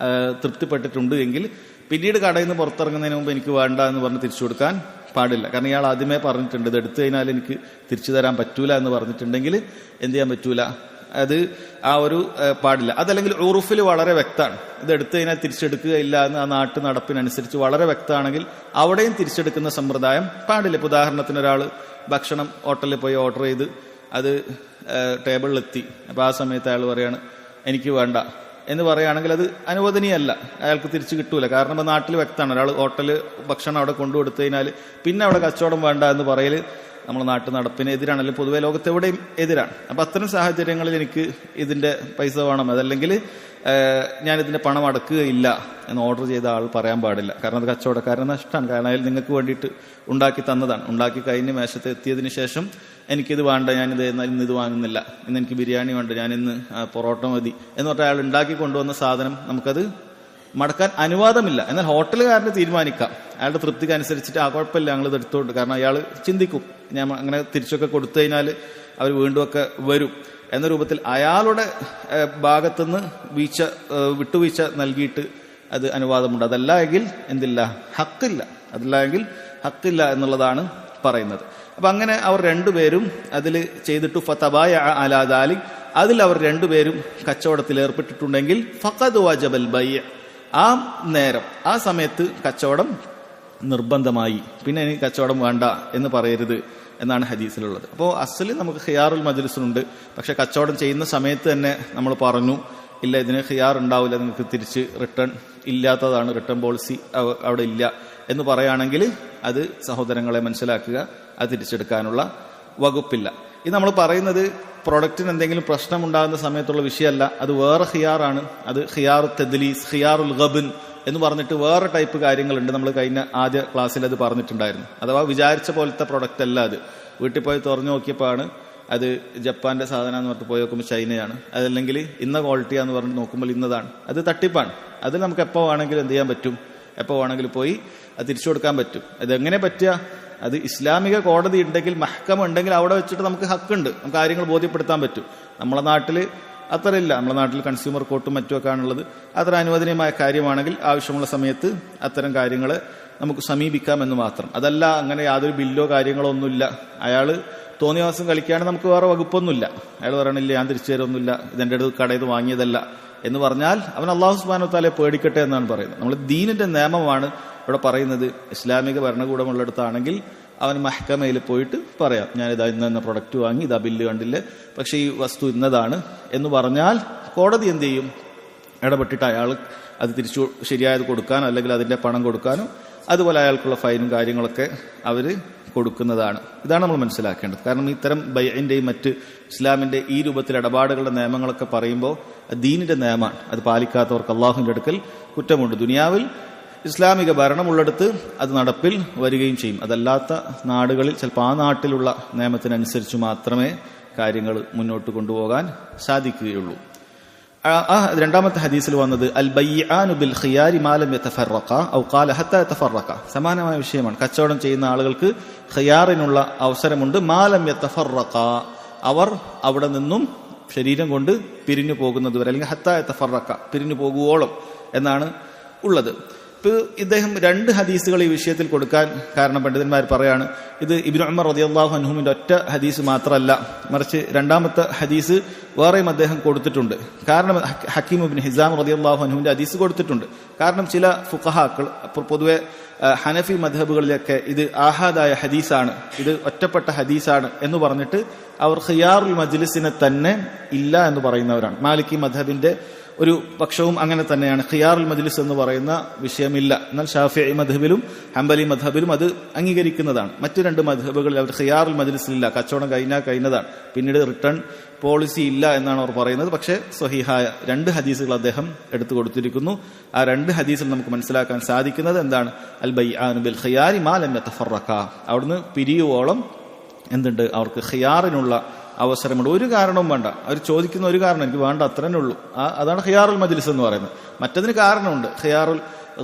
[SPEAKER 1] തൃപ്തിപ്പെട്ടിട്ടുണ്ട് എങ്കിൽ പിന്നീട് കടയിൽ നിന്ന് പുറത്തിറങ്ങുന്നതിന് മുമ്പ് എനിക്ക് വേണ്ട എന്ന് പറഞ്ഞ് തിരിച്ചു കൊടുക്കാൻ പാടില്ല. കാരണം ഇയാൾ ആദ്യമേ പറഞ്ഞിട്ടുണ്ട് ഇത് എടുത്തു കഴിഞ്ഞാൽ എനിക്ക് തിരിച്ചു തരാൻ പറ്റൂല എന്ന് പറഞ്ഞിട്ടുണ്ടെങ്കിൽ എന്ത് ചെയ്യാൻ പറ്റൂല, അത് ആ ഒരു പാടില്ല. അതല്ലെങ്കിൽ ഉറുഫിൽ വളരെ വ്യക്തമാണ്, ഇത് എടുത്തു കഴിഞ്ഞാൽ തിരിച്ചെടുക്കുകയില്ല എന്ന് ആ നാട്ടു നടപ്പിനനുസരിച്ച് വളരെ വ്യക്തമാണെങ്കിൽ അവിടെയും തിരിച്ചെടുക്കുന്ന സമ്പ്രദായം പാടില്ല. ഇപ്പൊ ഉദാഹരണത്തിന് ഒരാൾ ഭക്ഷണം ഹോട്ടലിൽ പോയി ഓർഡർ ചെയ്ത് അത് ടേബിളിലെത്തി, അപ്പൊ ആ സമയത്ത് അയാൾ പറയാണ് എനിക്ക് വേണ്ട എന്ന് പറയുകയാണെങ്കിൽ അത് അനുവദനീയമല്ല, അയാൾക്ക് തിരിച്ചു കിട്ടൂല. കാരണം നാട്ടിൽ വ്യക്തമാണ്, ഒരാൾ ഹോട്ടല് ഭക്ഷണം അവിടെ കൊണ്ടുകൊടുത്തു കഴിഞ്ഞാൽ പിന്നെ അവിടെ കച്ചവടം വേണ്ട എന്ന് പറയൽ നമ്മുടെ നാട്ടു നടപ്പിന് എതിരാണ്, അല്ലെങ്കിൽ പൊതുവെ ലോകത്തെവിടെയും എതിരാണ്. അപ്പൊ അത്തരം സാഹചര്യങ്ങളിൽ എനിക്ക് ഇതിന്റെ പൈസ വേണം, അതല്ലെങ്കിൽ ഞാൻ ഇതിന്റെ പണം അടക്കുകയില്ല എന്ന് ഓർഡർ ചെയ്ത ആൾ പറയാൻ പാടില്ല. കാരണം അത് കച്ചവടക്കാരന് നഷ്ടമാണ്. കാരണം അയാൾ നിങ്ങൾക്ക് വേണ്ടിയിട്ട് ഉണ്ടാക്കി തന്നതാണ്. ഉണ്ടാക്കി കഴിഞ്ഞ് മേശത്ത് എത്തിയതിനു ശേഷം എനിക്കിത് വേണ്ട, ഞാനിത് ഇന്ന് ഇത് വാങ്ങുന്നില്ല, ഇന്ന് എനിക്ക് ബിരിയാണി വേണ്ട, ഞാനിന്ന് പൊറോട്ട മതി എന്ന് പറഞ്ഞാൽ അയാൾ ഉണ്ടാക്കി കൊണ്ടുവന്ന സാധനം നമുക്കത് മടക്കാൻ അനുവാദമില്ല. എന്നാൽ ഹോട്ടലുകാരന് തീരുമാനിക്കാം, അയാളുടെ തൃപ്തിക്ക് അനുസരിച്ചിട്ട് ആ കുഴപ്പമില്ല ഞങ്ങളിത് എടുത്തോണ്ട്. കാരണം അയാൾ ചിന്തിക്കും ഞാൻ അങ്ങനെ തിരിച്ചൊക്കെ കൊടുത്തു കഴിഞ്ഞാൽ അവർ വീണ്ടും ഒക്കെ വരും എന്ന രൂപത്തിൽ അയാളുടെ ഭാഗത്തുനിന്ന് വിട്ടുവീഴ്ച നൽകിയിട്ട് അത് അനുവാദമുണ്ട്. അതല്ല എങ്കിൽ എന്തില്ല, ഹക്കില്ല. അതല്ല എങ്കിൽ ഹക്കില്ല എന്നുള്ളതാണ് പറയുന്നത്. അപ്പൊ അങ്ങനെ അവർ രണ്ടുപേരും അതിൽ ചെയ്തിട്ട് ഫതബായ അലാ ദാലിക്, അതിൽ അവർ രണ്ടുപേരും കച്ചവടത്തിൽ ഏർപ്പെട്ടിട്ടുണ്ടെങ്കിൽ ഫഖദ് വജബൽ ബൈഅ, ആ നേരം ആ സമയത്ത് കച്ചവടം നിർബന്ധമായി, പിന്നെ എനിക്ക് കച്ചവടം വേണ്ട എന്ന് പറയരുത് എന്നാണ് ഹദീസിലുള്ളത്. അപ്പോൾ അസ്ലി നമുക്ക് ഖിയാറുൽ മജ്ലിസുണ്ട്, പക്ഷെ കച്ചവടം ചെയ്യുന്ന സമയത്ത് തന്നെ നമ്മൾ പറഞ്ഞു ഇല്ല ഇതിന് ഖിയാർ ഉണ്ടാവില്ല, നിങ്ങൾക്ക് തിരിച്ച് റിട്ടേൺ ഇല്ലാത്തതാണ്, റിട്ടേൺ പോളിസി അവിടെ ഇല്ല എന്ന് പറയുകയാണെങ്കിൽ അത് സഹോദരങ്ങളെ മനസ്സിലാക്കുക, അത് തിരിച്ചെടുക്കാനുള്ള വകുപ്പില്ല. ഇത് നമ്മൾ പറയുന്നത് പ്രൊഡക്റ്റിന് എന്തെങ്കിലും പ്രശ്നം ഉണ്ടാകുന്ന സമയത്തുള്ള വിഷയമല്ല, അത് വേറെ ഖിയാറാണ്. അത് ഖിയാറു തദ്ലീസ്, ഖിയാറുൽ ഗബൻ എന്ന് പറഞ്ഞിട്ട് വേറെ ടൈപ്പ് കാര്യങ്ങളുണ്ട്. നമ്മൾ കഴിഞ്ഞ ആദ്യ ക്ലാസ്സിൽ അത് പറഞ്ഞിട്ടുണ്ടായിരുന്നു. അഥവാ വിചാരിച്ച പോലത്തെ പ്രൊഡക്റ്റ് അല്ല അത്. വീട്ടിൽ പോയി തുറന്നു നോക്കിയപ്പോഴാണ് അത് ജപ്പാന്റെ സാധനം എന്ന് പറഞ്ഞിട്ട് പോയി നോക്കുമ്പോൾ ചൈനയാണ്, അതല്ലെങ്കിൽ ഇന്ന ക്വാളിറ്റിയാന്ന് പറഞ്ഞിട്ട് നോക്കുമ്പോൾ ഇന്നതാണ്. അത് തട്ടിപ്പാണ്. അതിൽ നമുക്ക് എപ്പോൾ വേണമെങ്കിലും എന്ത് ചെയ്യാൻ പറ്റും, എപ്പോൾ വേണമെങ്കിലും പോയി അത് തിരിച്ചു കൊടുക്കാൻ പറ്റും. അതെങ്ങനെ പറ്റുക, അത് ഇസ്ലാമിക കോടതി ഉണ്ടെങ്കിൽ, മഹ്കമ ഉണ്ടെങ്കിൽ അവിടെ വെച്ചിട്ട് നമുക്ക് ഹക്കുണ്ട്, നമുക്ക് കാര്യങ്ങൾ ബോധ്യപ്പെടുത്താൻ പറ്റും. നമ്മളെ നാട്ടിൽ അത്രയില്ല. നമ്മുടെ നാട്ടിൽ കൺസ്യൂമർ കോർട്ടും മറ്റുമൊക്കെ ആണുള്ളത്. അത്ര അനുവദനീയമായ കാര്യമാണെങ്കിൽ ആവശ്യമുള്ള സമയത്ത് അത്തരം കാര്യങ്ങൾ നമുക്ക് സമീപിക്കാമെന്ന് മാത്രം. അതല്ല അങ്ങനെ യാതൊരു ബില്ലോ കാര്യങ്ങളോ ഒന്നുമില്ല, അയാൾ തോന്നിയവാസം കളിക്കുകയാണെങ്കിൽ നമുക്ക് വേറെ വകുപ്പൊന്നുമില്ല. അയാൾ പറയണില്ല ഞാൻ തിരിച്ചു തരൊന്നുമില്ല, ഇതെന്റെ അടുത്ത് കടയിൽ നിന്ന് വാങ്ങിയതല്ല എന്ന് പറഞ്ഞാൽ അവൻ അള്ളാഹു സുബ്ഹാനഹു വതആലയെ പേടിക്കട്ടെ എന്നാണ് പറയുന്നത്. നമ്മൾ ദീനിന്റെ നിയമമാണ് ഇവിടെ പറയുന്നത്. ഇസ്ലാമിക ഭരണകൂടമുള്ളിടത്താണെങ്കിൽ അവൻ മഹ്കമയിൽ പോയിട്ട് പറയാം ഞാനിതാ ഇന്ന പ്രൊഡക്റ്റ് വാങ്ങി, ഇതാ ബില്ല് കണ്ടില്ലേ, പക്ഷെ ഈ വസ്തു ഇന്നതാണ് എന്ന് പറഞ്ഞാൽ കോടതി എന്ത് ചെയ്യും, ഇടപെട്ടിട്ട് അയാൾ അത് തിരിച്ചു ശരിയായത് കൊടുക്കാനോ അല്ലെങ്കിൽ അതിന്റെ പണം കൊടുക്കാനോ അതുപോലെ അയാൾക്കുള്ള ഫൈനും കാര്യങ്ങളൊക്കെ അവർ കൊടുക്കുന്നതാണ്. ഇതാണ് നമ്മൾ മനസ്സിലാക്കേണ്ടത്. കാരണം ഇത്തരം ബൈഇന്റെയും മറ്റ് ഇസ്ലാമിന്റെ ഈ രൂപത്തിൽ ഇടപാടുകളുടെ നിയമങ്ങളൊക്കെ പറയുമ്പോൾ ദീനിന്റെ നിയമമാണ്. അത് പാലിക്കാത്തവർക്ക് അള്ളാഹുവിന്റെ അടുക്കൽ കുറ്റമുണ്ട്. ദുനിയാവിൽ ഇസ്ലാമിക ഭരണമുള്ളിടത്ത് അത് നടപ്പിൽ വരികയും ചെയ്യും. അതല്ലാത്ത നാടുകളിൽ ചിലപ്പോൾ ആ നാട്ടിലുള്ള നിയമത്തിനനുസരിച്ച് മാത്രമേ കാര്യങ്ങൾ മുന്നോട്ട് കൊണ്ടുപോകാൻ സാധിക്കുകയുള്ളൂ. രണ്ടാമത്തെ ഹദീസിൽ വന്നത് അൽ ബയ്യാനു ബിൽ ഖിയാരി മാ ലം യതഫറഖ ഔ ഖാല ഹത്താ യതഫറഖ. സമാനമായ വിഷയമാണ്. കച്ചവടം ചെയ്യുന്ന ആളുകൾക്ക് ഖിയാറിനുള്ള അവസരമുണ്ട്. മാ ലം യതഫറഖ, അവർ അവിടെ നിന്നും ശരീരം കൊണ്ട് പിരിഞ്ഞു പോകുന്നത് വരെ, അല്ലെങ്കിൽ ഹത്താ യതഫറഖ, പിരിഞ്ഞു പോകുവോളം എന്നാണ് ഉള്ളത്. ഇദ്ദേഹം രണ്ട് ഹദീസുകൾ ഈ വിഷയത്തിൽ കൊടുക്കാൻ കാരണം പണ്ഡിതന്മാർ പറയാണ്, ഇത് ഇബ്നു ഉമർ റളിയല്ലാഹു അൻഹുവിന്റെ ഒറ്റ ഹദീസ് മാത്രമല്ല, മറിച്ച് രണ്ടാമത്തെ ഹദീസ് വേറെയും അദ്ദേഹം കൊടുത്തിട്ടുണ്ട്. കാരണം ഹക്കീം ഇബ്നു ഹിസാം റളിയല്ലാഹു അൻഹുവിന്റെ ഹദീസ് കൊടുത്തിട്ടുണ്ട്. കാരണം ചില ഫുഖഹാക്കൾ, പൊതുവെ ഹനഫി മദ്ഹബുകളിലൊക്കെ ഇത് ആഹാദായ ഹദീസാണ്, ഇത് ഒറ്റപ്പെട്ട ഹദീസാണ് എന്ന് പറഞ്ഞിട്ട് അവർ ഖിയാറുൽ മജ്ലിസിനെ തന്നെ ഇല്ല എന്ന് പറയുന്നവരാണ്. മാലിക്കി മദ്ഹബിന്റെ ഒരു പക്ഷവും അങ്ങനെ തന്നെയാണ്. ഖിയാറുൽ മജ്ലിസ് എന്ന് പറയുന്ന വിഷയമില്ല. എന്നാൽ ഷാഫിഈ മദ്ഹബിലും ഹംബലി മദ്ഹബിലും അത് അംഗീകരിക്കുന്നതാണ്. മറ്റു രണ്ട് മദ്ഹബുകളിൽ അവർ ഖിയാറുൽ മജ്ലിസിലില്ല, കച്ചവടം കഴിഞ്ഞതാണ്, പിന്നീട് റിട്ടേൺ പോളിസി ഇല്ല എന്നാണ് അവർ പറയുന്നത്. പക്ഷേ സ്വഹീഹായ രണ്ട് ഹദീസുകൾ അദ്ദേഹം എടുത്തു കൊടുത്തിരിക്കുന്നു. ആ രണ്ട് ഹദീസിൽ നമുക്ക് മനസ്സിലാക്കാൻ സാധിക്കുന്നത് എന്താണ്? അൽ ബൈആനു ബിൽ ഖിയാരി മാ ലം യതഫറഖ, അവിടുന്ന് പിരിയുവോളം എന്തുണ്ട്, അവർക്ക് ഖിയാറിനുള്ള അവസരമുണ്ട്. ഒരു കാരണവും വേണ്ട. അവർ ചോദിക്കുന്ന ഒരു കാരണം, എനിക്ക് വേണ്ട, അത്രേ ഉള്ളൂ. അതാണ് ഖിയാറുൽ മജ്ലിസ് എന്ന് പറയുന്നത്. മറ്റതിന് കാരണമുണ്ട്. ഖിയാറുൽ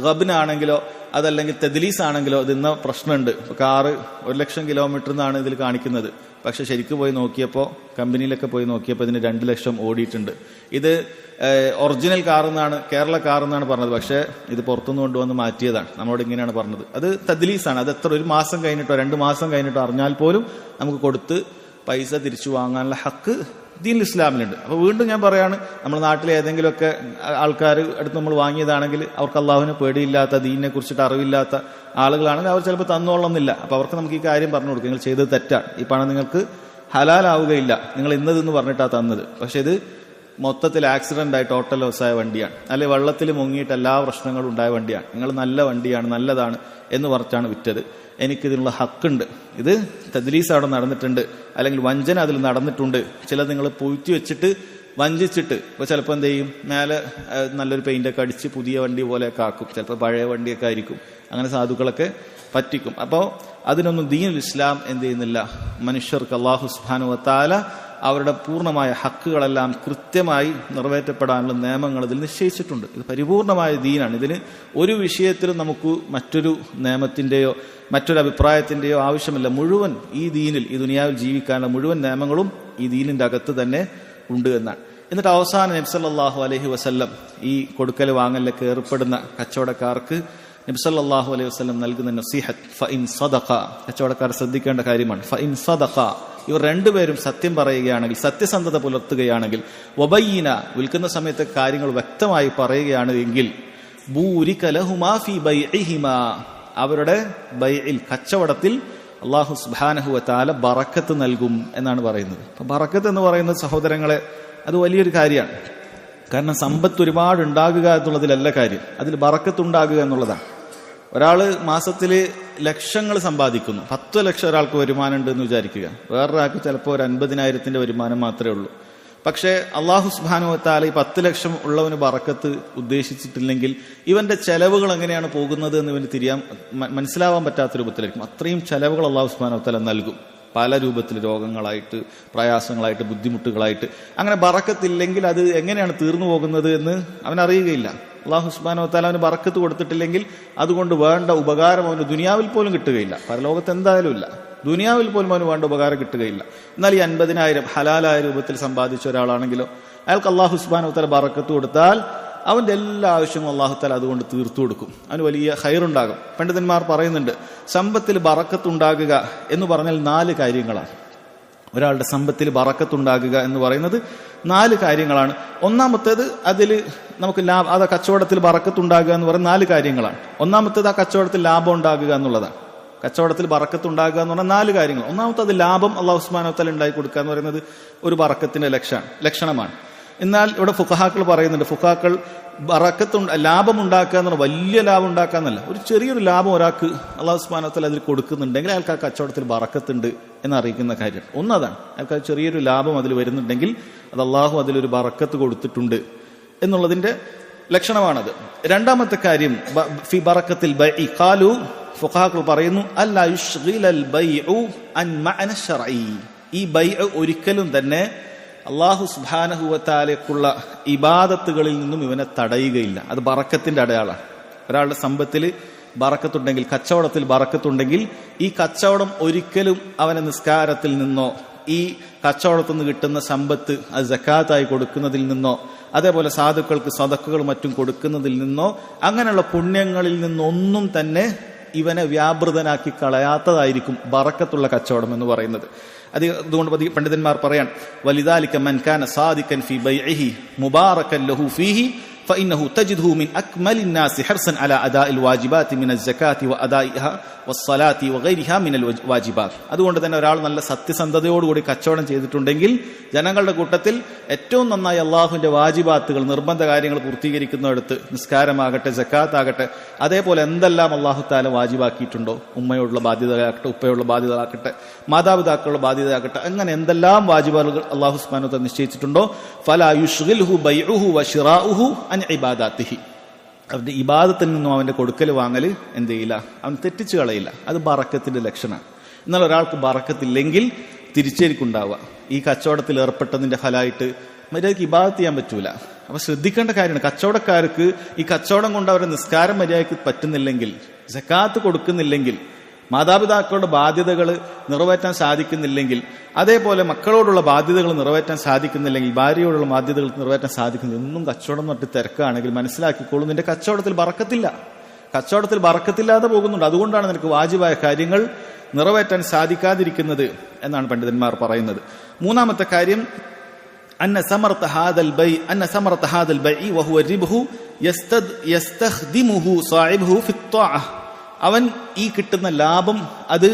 [SPEAKER 1] ഗബ്നാണെങ്കിലോ അതല്ലെങ്കിൽ തദ്ലീസ് ആണെങ്കിലോ ഇതിന്ന പ്രശ്നമുണ്ട്. കാറ് 1,00,000 കിലോമീറ്റർ എന്നാണ് ഇതിൽ കാണിക്കുന്നത്. പക്ഷെ ശരിക്കും പോയി നോക്കിയപ്പോൾ, കമ്പനിയിലൊക്കെ പോയി നോക്കിയപ്പോൾ ഇതിന് 2,00,000 ഓടിയിട്ടുണ്ട്. ഇത് ഒറിജിനൽ കാർ എന്നാണ്, കേരള കാർ എന്നാണ് പറഞ്ഞത്. പക്ഷേ ഇത് പുറത്തുനിന്ന് കൊണ്ടുവന്ന് മാറ്റിയതാണ്. നമ്മളോട് ഇങ്ങനെയാണ് പറഞ്ഞത്. അത് തദ്ലീസാണ്. അത് എത്ര, 1 മാസം കഴിഞ്ഞിട്ടോ 2 മാസം കഴിഞ്ഞിട്ടോ അറിഞ്ഞാൽ പോലും നമുക്ക് കൊടുത്ത് പൈസ തിരിച്ചു വാങ്ങാനുള്ള ഹക്ക് ദീനുൽ ഇസ്ലാമിലുണ്ട്. അപ്പോൾ വീണ്ടും ഞാൻ പറയാണ്, നമ്മുടെ നാട്ടിലെ ഏതെങ്കിലുമൊക്കെ ആൾക്കാർ അടുത്ത് നമ്മൾ വാങ്ങിയതാണെങ്കിൽ അവർക്ക് അള്ളാഹുവിനെ പേടിയില്ലാത്ത, ദീനിനെ കുറിച്ചിട്ട് അറിവില്ലാത്ത ആളുകളാണെങ്കിൽ അവർ ചിലപ്പോൾ തന്നോളന്നില്ല. അപ്പോൾ അവർക്ക് നമുക്ക് ഈ കാര്യം പറഞ്ഞു കൊടുക്കുക, നിങ്ങൾ ചെയ്തത് തെറ്റാണ്, ഈ പണം നിങ്ങൾക്ക് ഹലാലാവുകയില്ല, നിങ്ങൾ ഇന്നതെന്ന് പറഞ്ഞിട്ടാണ് തന്നത്. പക്ഷെ ഇത് മൊത്തത്തിൽ ആക്സിഡന്റ് ആയി ടോട്ടൽ ലോസായ വണ്ടിയാണ്, അല്ലെ വെള്ളത്തിൽ മുങ്ങിയിട്ട് എല്ലാ പ്രശ്നങ്ങളും ഉണ്ടായ വണ്ടിയാണ്, നിങ്ങൾ നല്ല വണ്ടിയാണ്, നല്ലതാണ് എന്ന് പറഞ്ഞാണ് വിറ്റത്, എനിക്കിതിനുള്ള ഹക്കുണ്ട്. ഇത് തദ്ലീസ് അവിടെ നടന്നിട്ടുണ്ട്, അല്ലെങ്കിൽ വഞ്ചന അതിൽ നടന്നിട്ടുണ്ട്. ചിലത് നിങ്ങൾ പൂഴ്ത്തി വെച്ചിട്ട് വഞ്ചിച്ചിട്ട്, ഇപ്പോൾ ചിലപ്പോൾ എന്ത് ചെയ്യും, മേലെ നല്ലൊരു പെയിന്റൊക്കെ അടിച്ച് പുതിയ വണ്ടി പോലെയൊക്കെ ആക്കും, ചിലപ്പോൾ പഴയ വണ്ടിയൊക്കെ ആയിരിക്കും. അങ്ങനെ സാധുക്കളൊക്കെ പറ്റിക്കും. അപ്പോൾ അതിനൊന്നും ദീനുൽ ഇസ്ലാം എന്ത് ചെയ്യുന്നില്ല, മനുഷ്യർക്ക് അല്ലാഹു സുബ്ഹാനഹു വ തആല അവരുടെ പൂർണ്ണമായ ഹക്കുകളെല്ലാം കൃത്യമായി നിറവേറ്റപ്പെടാനുള്ള നിയമങ്ങൾ ഇതിൽ നിശ്ചയിച്ചിട്ടുണ്ട്. ഇത് പരിപൂർണമായ ദീനാണ്. ഇതിന് ഒരു വിഷയത്തിലും നമുക്ക് മറ്റൊരു നിയമത്തിന്റെയോ മറ്റൊരു അഭിപ്രായത്തിന്റെയോ ആവശ്യമില്ല. മുഴുവൻ ഈ ദീനിൽ, ഈ ദുനിയാവിൽ ജീവിക്കാനുള്ള മുഴുവൻ നിയമങ്ങളും ഈ ദീനിന്റെ അകത്ത് തന്നെ ഉണ്ട് എന്നാണ്. എന്നിട്ട് അവസാനം നബി സല്ലല്ലാഹു അലൈഹി വസല്ലം ഈ കൊടുക്കൽ വാങ്ങലിലൊക്കെ ഏർപ്പെടുന്ന കച്ചവടക്കാർക്ക് നബി സല്ലല്ലാഹു അലൈഹി വസല്ലം നൽകുന്ന നസീഹത്ത്, ഫഇൻ സദഖ, കച്ചവടക്കാർ ശ്രദ്ധിക്കേണ്ട കാര്യമാണ്. ഫഇൻ സദഖ, ഇവർ രണ്ടുപേരും സത്യം പറയുകയാണെങ്കിൽ, സത്യസന്ധത പുലർത്തുകയാണെങ്കിൽ, വബയ്യിന, വിൽക്കുന്ന സമയത്തെ കാര്യങ്ങൾ വ്യക്തമായി പറയുകയാണ് എങ്കിൽ, ബൂരിക ലഹുമാ ഫീ ബൈഇഹിമാ, അവരുടെ ബൈഇൽ, കച്ചവടത്തിൽ അല്ലാഹു സുബ്ഹാനഹു വ തആല ബറക്കത്ത് നൽകും എന്നാണ് പറയുന്നത്. അപ്പൊ ബറക്കത്ത് എന്ന് പറയുന്നത് സഹോദരങ്ങളെ, അത് വലിയൊരു കാര്യമാണ്. കാരണം സമ്പത്ത് ഒരുപാട് ഉണ്ടാകുക എന്നുള്ളതിലല്ല കാര്യം, അതിൽ ബറക്കത്ത് ഉണ്ടാകുക എന്നുള്ളതാണ്. ഒരാള് മാസത്തിൽ ലക്ഷങ്ങൾ സമ്പാദിക്കുന്നു, 10 ലക്ഷം ഒരാൾക്ക് വരുമാനം ഉണ്ട് എന്ന് വിചാരിക്കുക, വേറൊരാൾക്ക് ചിലപ്പോൾ ഒരു 50,000 വരുമാനം മാത്രമേ ഉള്ളൂ. പക്ഷേ അല്ലാഹു സുബ്ഹാനഹു വ തആല ഈ 10 ലക്ഷം ഉള്ളവന് ബറക്കത്ത് ഉദ്ദേശിച്ചിട്ടില്ലെങ്കിൽ ഇവന്റെ ചെലവുകൾ എങ്ങനെയാണ് പോകുന്നത് എന്ന് ഇവന് മനസ്സിലാവാൻ പറ്റാത്ത രൂപത്തിലായിരിക്കും. അത്രയും ചെലവുകൾ അല്ലാഹു സുബ്ഹാനഹു വ തആല നൽകും, പല രൂപത്തിൽ, രോഗങ്ങളായിട്ട്, പ്രയാസങ്ങളായിട്ട്, ബുദ്ധിമുട്ടുകളായിട്ട്. അങ്ങനെ ബറക്കത്തില്ലെങ്കിൽ അത് എങ്ങനെയാണ് തീർന്നു പോകുന്നത് എന്ന് അവനറിയുകയില്ല. അല്ലാഹു സുബ്ഹാനഹു വ തആല അവന് ബറക്കത്ത് കൊടുത്തിട്ടില്ലെങ്കിൽ അതുകൊണ്ട് വേണ്ട ഉപകാരം അവന് ദുനിയാവിൽ പോലും കിട്ടുകയില്ല. പരലോകത്ത് എന്തായാലും ഇല്ല, ദുനിയാവിൽ പോലും അവന് വേണ്ട ഉപകാരം കിട്ടുകയില്ല. എന്നാൽ ഈ 50,000 ഹലാലായ രൂപത്തിൽ സമ്പാദിച്ച ഒരാളാണെങ്കിലോ, അയാൾക്ക് അല്ലാഹു സുബ്ഹാനഹു വ തആല ബറക്കത്ത് കൊടുത്താൽ അവന്റെ എല്ലാ ആവശ്യങ്ങളും അല്ലാഹു തആല അതുകൊണ്ട് തീർത്തു കൊടുക്കും, അവന് വലിയ ഖൈറുണ്ടാകും. പണ്ഡിതന്മാർ പറയുന്നുണ്ട്, സമ്പത്തിൽ ബറക്കത്തുണ്ടാകുക എന്ന് പറഞ്ഞാൽ 4 കാര്യങ്ങളാണ്. ഒരാളുടെ സമ്പത്തിൽ ബറക്കത്തുണ്ടാകുക എന്ന് പറയുന്നത് 4 കാര്യങ്ങളാണ്. ഒന്നാമത്തേത് അതിൽ നമുക്ക് അത് കച്ചവടത്തിൽ ബറക്കത്തുണ്ടാകുക എന്ന് പറയുന്ന 4 കാര്യങ്ങളാണ്. ഒന്നാമത്തേത് ആ കച്ചവടത്തിൽ ലാഭം ഉണ്ടാകുക എന്നുള്ളതാണ്. കച്ചവടത്തിൽ ബറക്കത്തുണ്ടാകുക എന്ന് പറഞ്ഞാൽ 4 കാര്യങ്ങൾ. ഒന്നാമത്തെ അത് ലാഭം അല്ലാഹു സുബ്ഹാനഹു വ തആല ഉണ്ടാക്കി കൊടുക്കുക എന്ന് പറയുന്നത് ഒരു ബറക്കത്തിന്റെ ലക്ഷണമാണ്. എന്നാൽ ഇവിടെ ഫുഖഹാക്കൾ പറയുന്നുണ്ട്, ഫുഖഹാക്കൾ ലാഭം ഉണ്ടാക്കുക എന്ന് പറഞ്ഞാൽ വലിയ ലാഭം ഉണ്ടാക്കുക എന്നല്ല, ഒരു ചെറിയൊരു ലാഭം ഒരാൾക്ക് അല്ലാഹു സുബ്ഹാനഹു വ തആല അതിൽ കൊടുക്കുന്നുണ്ടെങ്കിൽ അയാൾക്ക് ആ കച്ചവടത്തിൽ ബറക്കത്തുണ്ട് എന്നറിയിക്കുന്ന കാര്യം. ഒന്നതാണ്, അയാൾക്ക് ചെറിയൊരു ലാഭം അതിൽ വരുന്നുണ്ടെങ്കിൽ അത് അള്ളാഹു അതിലൊരു ബറക്കത്ത് കൊടുത്തിട്ടുണ്ട് എന്നുള്ളതിന്റെ ലക്ഷണമാണത്. രണ്ടാമത്തെ കാര്യം ഫി ബറക്കത്തിൽ ബൈഇ ഖാലു, ഫുഖഹാക്കൾ പറയുന്നു അല്ലാ യുശ്ഗിലൽ ബൈഉ അൻ മഅന ശർഈ, ഈ ബൈഅ് ഒരിക്കലും തന്നെ അല്ലാഹു സുബ്ഹാനഹു വ തആലയ്ക്കുള്ള ഇബാദത്തുകളിൽ നിന്നും ഇവനെ തടയുകയില്ല. അത് ബറക്കത്തിന്റെ അടയാളമാണ്. ഒരാളുടെ സമ്പത്തിൽ ബറക്കത്തുണ്ടെങ്കിൽ, കച്ചവടത്തിൽ ബറക്കത്തുണ്ടെങ്കിൽ, ഈ കച്ചവടം ഒരിക്കലും അവനെ നിസ്കാരത്തിൽ നിന്നോ ഈ കച്ചവടത്തിൽ നിന്ന് കിട്ടുന്ന സമ്പത്ത് അത് സക്കാത്തായി കൊടുക്കുന്നതിൽ നിന്നോ അതേപോലെ സാധുക്കൾക്ക് സദഖകൾ മറ്റും കൊടുക്കുന്നതിൽ നിന്നോ അങ്ങനെയുള്ള പുണ്യങ്ങളിൽ നിന്നൊന്നും തന്നെ ഇവനെ വ്യാപൃതനാക്കി കളയാത്തതായിരിക്കും ബറക്കത്തുള്ള കച്ചവടം എന്ന് പറയുന്നത്. അതുകൊണ്ട് പണ്ഡിതന്മാർ പറയാൻ വലിദാലിക മൻ കാന സാദിഖൻ ഫീ ബൈഇഹി മുബാറകൻ ലഹു ഫീഹി فإنه تجده من أكمل الناس حرصا على أداء الواجبات من الزكاة وأدائها والصلاة وغيرها من الواجبات. അതുകൊണ്ട് തന്നെ ഒരാൾ നല്ല സത്യസന്ധതയോടുകൂടി കച്ചവടം ചെയ്തിട്ടുണ്ടെങ്കിൽ ജനങ്ങളുടെ കൂട്ടത്തിൽ ഏറ്റവും നന്നായി അള്ളാഹുവിന്റെ വാജിബാത്തുകൾ, നിർബന്ധ കാര്യങ്ങൾ പൂർത്തീകരിക്കുന്നിടത്ത് നിസ്കാരമാകട്ടെ സക്കാത്ത് ആകട്ടെ അതേപോലെ എന്തെല്ലാം അള്ളാഹു തആല വാജിബാക്കിയിട്ടുണ്ടോ, ഉമ്മയോടുള്ള ബാധ്യതയാകട്ടെ ഉപ്പയോടുള്ള ബാധ്യതയാകട്ടെ മാതാപിതാക്കളുടെ ബാധ്യതയാകട്ടെ, അങ്ങനെ എന്തെല്ലാം വാജിബാത്തുകൾ അള്ളാഹു സുബ്ഹാനഹു വ തആല നിശ്ചയിച്ചിട്ടുണ്ടോ ഫലാ യുശ്ഗിൽഹു ബൈഉഹു വശിറാഉഹു അൻ ഇബാദാത്തിഹി, അവന്റെ ഇബാദത്തിൽ നിന്നും അവന്റെ കൊടുക്കൽ വാങ്ങൽ എന്ത് ചെയ്യില്ല, അവൻ തെറ്റിച്ചു കളയില്ല. അത് ബറക്കത്തിന്റെ ലക്ഷണമാണ്. എന്നാൽ ഒരാൾക്ക് ബറക്കത്തില്ലെങ്കിൽ തിരിച്ചേരിക്കുണ്ടാവുക, ഈ കച്ചവടത്തിൽ ഏർപ്പെട്ടതിന്റെ ഫലമായിട്ട് മര്യാദയ്ക്ക് ഇബാദത്ത് ചെയ്യാൻ പറ്റൂല. അപ്പൊ ശ്രദ്ധിക്കേണ്ട കാര്യമാണ്, കച്ചവടക്കാർക്ക് ഈ കച്ചവടം കൊണ്ട് അവരുടെ നിസ്കാരം മര്യാദയ്ക്ക് പറ്റുന്നില്ലെങ്കിൽ, സക്കാത്ത് കൊടുക്കുന്നില്ലെങ്കിൽ, മാതാപിതാക്കളുടെ ബാധ്യതകൾ നിറവേറ്റാൻ സാധിക്കുന്നില്ലെങ്കിൽ, അതേപോലെ മക്കളോടുള്ള ബാധ്യതകൾ നിറവേറ്റാൻ സാധിക്കുന്നില്ലെങ്കിൽ, ഭാര്യയോടുള്ള ബാധ്യതകൾ നിറവേറ്റാൻ സാധിക്കുന്നില്ല, ഒന്നും കച്ചവടം നട്ട് തിരക്കാണെങ്കിൽ മനസ്സിലാക്കിക്കോളൂ, നിന്റെ കച്ചവടത്തിൽ ബറക്കത്തില്ല, കച്ചവടത്തിൽ ബറക്കത്തില്ലാതെ പോകുന്നുണ്ട്. അതുകൊണ്ടാണ് നിനക്ക് വാജിബായ കാര്യങ്ങൾ നിറവേറ്റാൻ സാധിക്കാതിരിക്കുന്നത് എന്നാണ് പണ്ഡിതന്മാർ പറയുന്നത്. മൂന്നാമത്തെ കാര്യം അന്ന സമറത ഹാദൽ ബൈഇ വഹുവ റിബ്ഹു യസ്തഖ്ദിമുഹു സാഹിബുഹു ഫിത്ത്വാഅ, അവൻ ഈ കിട്ടുന്ന ലാഭം അത്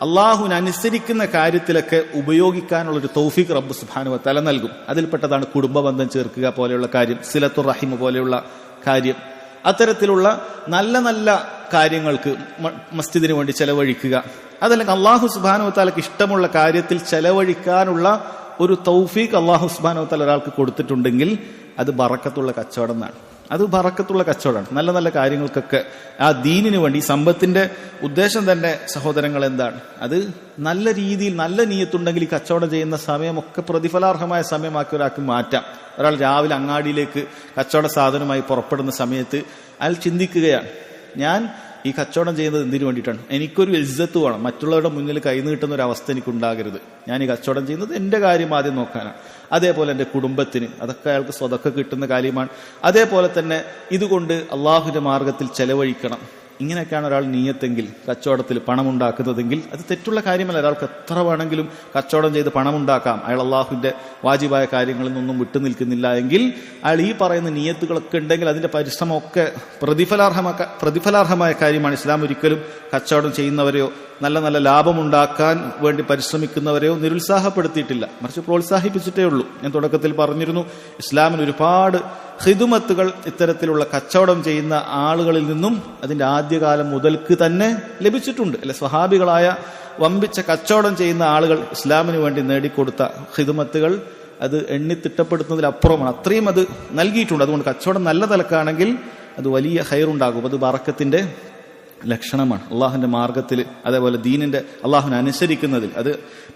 [SPEAKER 1] അള്ളാഹുവിനനുസരിക്കുന്ന കാര്യത്തിലൊക്കെ ഉപയോഗിക്കാനുള്ളൊരു തൗഫീഖ് റബ്ബ് സുബ്ഹാനഹു വ തആല നൽകും. അതിൽപ്പെട്ടതാണ് കുടുംബ ബന്ധം ചേർക്കുക പോലെയുള്ള കാര്യം, സിലത്തുർ റഹിം പോലെയുള്ള കാര്യം. അത്തരത്തിലുള്ള നല്ല നല്ല കാര്യങ്ങൾക്ക് മസ്ജിദിന് വേണ്ടി ചെലവഴിക്കുക, അതല്ലെങ്കിൽ അള്ളാഹു സുബ്ഹാനഹു വ തആലക്ക് ഇഷ്ടമുള്ള കാര്യത്തിൽ ചെലവഴിക്കാനുള്ള ഒരു തൗഫീഖ് അള്ളാഹു സുബ്ഹാനഹു വ തആല ഒരാൾക്ക് കൊടുത്തിട്ടുണ്ടെങ്കിൽ അത് ബറക്കത്തുള്ള കച്ചവടം എന്നാണ്. അത് ബറക്കത്തുള്ള കച്ചവടമാണ്. നല്ല നല്ല കാര്യങ്ങൾക്കൊക്കെ ആ ദീനിനു വേണ്ടി, സമ്പത്തിന്റെ ഉദ്ദേശം തന്നെ സഹോദരങ്ങൾ എന്താണ്, അത് നല്ല രീതിയിൽ നല്ല നീയത്തുണ്ടെങ്കിൽ ഈ കച്ചവടം ചെയ്യുന്ന സമയമൊക്കെ പ്രതിഫലാർഹമായ സമയമാക്കി ഒരാൾക്ക് മാറ്റാം. ഒരാൾ രാവിലെ അങ്ങാടിയിലേക്ക് കച്ചവട സാധനമായി പുറപ്പെടുന്ന സമയത്ത് അയാൾ ചിന്തിക്കുകയാണ്, ഞാൻ ഈ കച്ചവടം ചെയ്യുന്നത് എന്തിനു വേണ്ടിയിട്ടാണ്, എനിക്കൊരു ഇസ്സത്ത് വേണം, മറ്റുള്ളവരുടെ മുന്നിൽ കൈനീട്ടുന്ന ഒരു അവസ്ഥ എനിക്കുണ്ടാകരുത്, ഞാൻ ഈ കച്ചവടം ചെയ്യുന്നത് എന്റെ കാര്യം ആദ്യം നോക്കാനാണ്, അതേപോലെ എൻ്റെ കുടുംബത്തിന്, അതൊക്കെ അയാൾക്ക് സ്വതക്ക കിട്ടുന്ന കാര്യമാണ്, അതേപോലെ തന്നെ ഇതുകൊണ്ട് അള്ളാഹുവിന്റെ മാർഗത്തിൽ ചെലവഴിക്കണം. ഇങ്ങനെയൊക്കെയാണ് ഒരാൾ നീയത്തെങ്കിൽ, കച്ചവടത്തിൽ പണമുണ്ടാക്കുന്നതെങ്കിൽ അത് തെറ്റുള്ള കാര്യമല്ല. ഒരാൾക്ക് എത്ര വേണമെങ്കിലും കച്ചവടം ചെയ്ത് പണമുണ്ടാക്കാം, അയാൾ അള്ളാഹുവിന്റെ വാജിബായ കാര്യങ്ങളിൽ നിന്നും വിട്ടുനിൽക്കുന്നില്ല എങ്കിൽ അയാൾ ഈ പറയുന്ന നീയത്തുകളൊക്കെ ഉണ്ടെങ്കിൽ അതിന്റെ പരിശ്രമമൊക്കെ പ്രതിഫലാർഹമായ കാര്യമാണ്. ഇസ്ലാം ഒരിക്കലും കച്ചവടം ചെയ്യുന്നവരെയോ നല്ല നല്ല ലാഭമുണ്ടാക്കാൻ വേണ്ടി പരിശ്രമിക്കുന്നവരെയോ നിരുത്സാഹപ്പെടുത്തിയിട്ടില്ല, മറിച്ച് പ്രോത്സാഹിപ്പിച്ചിട്ടേ ഉള്ളൂ. ഞാൻ തുടക്കത്തിൽ പറഞ്ഞിരുന്നു, ഇസ്ലാമിന് ഒരുപാട് ഖിദ്മത്തുകൾ ഇത്തരത്തിലുള്ള കച്ചവടം ചെയ്യുന്ന ആളുകളിൽ നിന്നും അതിന്റെ ആദ്യകാലം മുതൽക്ക് തന്നെ ലഭിച്ചിട്ടുണ്ട്. അല്ലെ, സ്വഹാബികളായ വമ്പിച്ച കച്ചവടം ചെയ്യുന്ന ആളുകൾ ഇസ്ലാമിന് വേണ്ടി നേടിക്കൊടുത്ത ഖിദ്മത്തുകൾ അത് എണ്ണിത്തിട്ടപ്പെടുന്നതിലപ്പുറമാണ്, അത്രയും അത് നൽകിയിട്ടുണ്ട്. അതുകൊണ്ട് കച്ചവടം നല്ല നിലക്കാണെങ്കിൽ അത് വലിയ ഖൈറുണ്ടാകും. അത് ബറക്കത്തിന്റെ ലക്ഷണമാണ്. അള്ളാഹുവിന്റെ മാർഗത്തിൽ, അതേപോലെ ദീനിന്റെ അള്ളാഹുവിനെ അനുസരിക്കുന്നതിൽ, അത്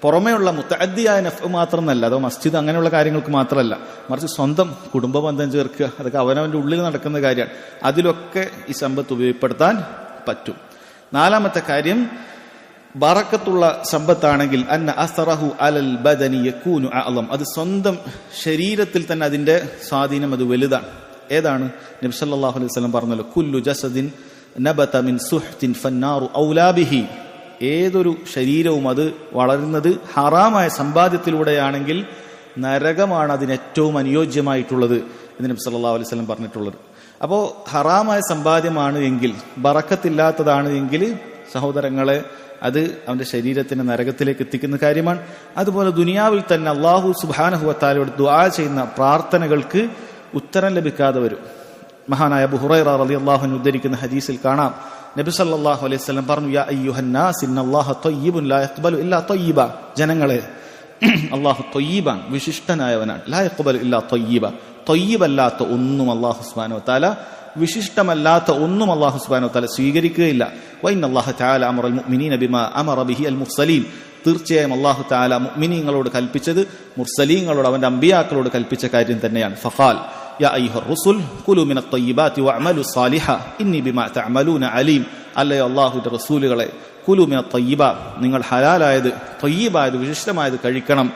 [SPEAKER 1] പുറമേയുള്ള മുത്തഅദ്ദിയായ നഫ്അ് മാത്രമല്ല, അതോ മസ്ജിദ് അങ്ങനെയുള്ള കാര്യങ്ങൾക്ക് മാത്രമല്ല, മറിച്ച് സ്വന്തം കുടുംബ ബന്ധം ചേർക്കുക, അതൊക്കെ അവനവന്റെ ഉള്ളിൽ നടക്കുന്ന കാര്യമാണ്. അതിലൊക്കെ ഈ സമ്പത്ത് ഉപയോഗപ്പെടുത്താൻ പറ്റും. നാലാമത്തെ കാര്യം, ബറക്കത്തുള്ള സമ്പത്താണെങ്കിൽ അന്ന അസ്റഹു അലൽ ബദനി യകൂനു അഅളം, അത് സ്വന്തം ശരീരത്തിൽ തന്നെ അതിന്റെ സ്വാധീനം അത് വലുതാണ്. ഏതാണ്? നബി സല്ലല്ലാഹു അലൈഹി വസല്ലം പറഞ്ഞല്ലോ, കുല്ലു ജസദിൻ നബത മിൻ സുഹ്തിൻ ഫന്നാറു ഔലാ ബിഹി, ഏതൊരു ശരീരവും അത് വളരുന്നത് ഹറാമായ സമ്പാദ്യത്തിലൂടെയാണെങ്കിൽ നരകമാണ് അതിന് ഏറ്റവും അനുയോജ്യമായിട്ടുള്ളത് എന്ന് നബി സല്ലല്ലാഹു അലൈഹി വസല്ലം പറഞ്ഞിട്ടുള്ളത്. അപ്പോൾ ഹറാമായ സമ്പാദ്യമാണ് എങ്കിൽ, ബറക്കത്തില്ലാത്തതാണ് എങ്കിൽ സഹോദരങ്ങളെ, അത് അവന്റെ ശരീരത്തിന് നരകത്തിലേക്ക് എത്തിക്കുന്ന കാര്യമാണ്. അതുപോലെ ദുനിയാവിൽ തന്നെ അല്ലാഹു സുബ്ഹാനഹു വ തആലയോട് ദുആ ചെയ്യുന്ന പ്രാർത്ഥനകൾക്ക് ഉത്തരം ലഭിക്കാതെ വരും. മഹാനായ അബൂ ഹുറൈറ റളിയല്ലാഹു അൻഹു ഉദ്ധരിക്കുന്ന ഹദീസിൽ കാണാം, നബി സല്ലല്ലാഹു അലൈഹി വസല്ലം പറഞ്ഞു, യാ അയ്യുഹന്നാസ് ഇന്നല്ലാഹ ത്വയ്യിബുൻ ലാ യഖ്ബലു ഇല്ലാ ത്വയ്യിബ. ജനങ്ങളെ, അല്ലാഹു ത്വയ്യിബാൻ, വിശിഷ്ടനായവനാണ്. ലാ യഖ്ബലു ഇല്ലാ ത്വയ്യിബ. ത്വയ്യിബല്ലാത്ത ഒന്നും അല്ലാഹു സുബ്ഹാനഹു വ തആല, വിശിഷ്ടമല്ലാത്ത ഒന്നും അല്ലാഹു സുബ്ഹാനഹു വ തആല സ്വീകരിക്കുകയില്ല. വഇന്നല്ലാഹ തആല അമറൽ മുഅ്മിനീന ബിമാ അമറ ബിഹി അൽ മുർസലീൻ. തീർച്ചയായും അല്ലാഹു തആല മുഅ്മിനീങ്ങളോട് കൽപ്പിച്ചത് മുർസലീങ്ങളോട്, അവന്റെ അമ്പിയാക്കളോട് കൽപ്പിച്ച കാര്യം തന്നെയാണ്. ഫഖാൽ യാ അയ്യുഹർ റുസുൽ കുലു മിനത് ത്വയ്യിബാതി വഅമലു സ്വാലിഹ ഇന്നി ബിമാ തഅമലൂന അലീം. അല്ലയോ അല്ലാഹുവിന്റെ റസൂലുകളെ, കുലു മിനത് ത്വയ്യിബാ, നിങ്ങൾ ഹലാലായത്, ത്വയ്യിബായത്, വിശിഷ്ടമായത് കഴിക്കണം.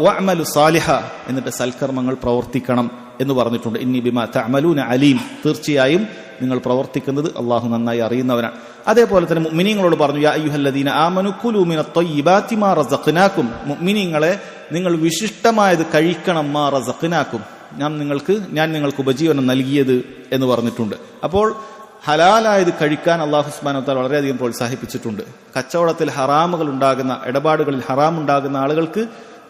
[SPEAKER 1] വഅമലു സ്വാലിഹ, എന്നിട്ട് സൽക്കർമ്മങ്ങൾ പ്രവർത്തിക്കണം എന്ന് പറഞ്ഞിട്ടുണ്ട്. ഇന്നി ബിമാ തഅമലൂന അലീം, തീർച്ചയായും നിങ്ങൾ പ്രവർത്തിക്കുന്നത് അല്ലാഹു നന്നായി അറിയുന്നവനാണ്. അതേപോലെ തന്നെ മുഅ്മിനീങ്ങളോട് പറഞ്ഞു, യാ അയ്യുഹല്ലദീന ആമനു കുലു മിനത് ത്വയ്യിബാതി മാ റസഖ്നാകും. മുഅ്മിനീങ്ങളെ, നിങ്ങൾ വിശിഷ്ടമായത് കഴിക്കണം. മാ റസഖ്നാകും, ഞാൻ നിങ്ങൾക്ക് ഉപജീവനം നൽകിയത് എന്ന് പറഞ്ഞിട്ടുണ്ട്. അപ്പോൾ ഹലാലായത് കഴിക്കാൻ അല്ലാഹു സുബ്ഹാനഹു വ തആല വളരെയധികം പ്രോത്സാഹിപ്പിച്ചിട്ടുണ്ട്. കച്ചവടത്തിൽ ഹറാമുകൾ ഉണ്ടാകുന്ന, ഇടപാടുകളിൽ ഹറാമുണ്ടാകുന്ന ആളുകൾക്ക്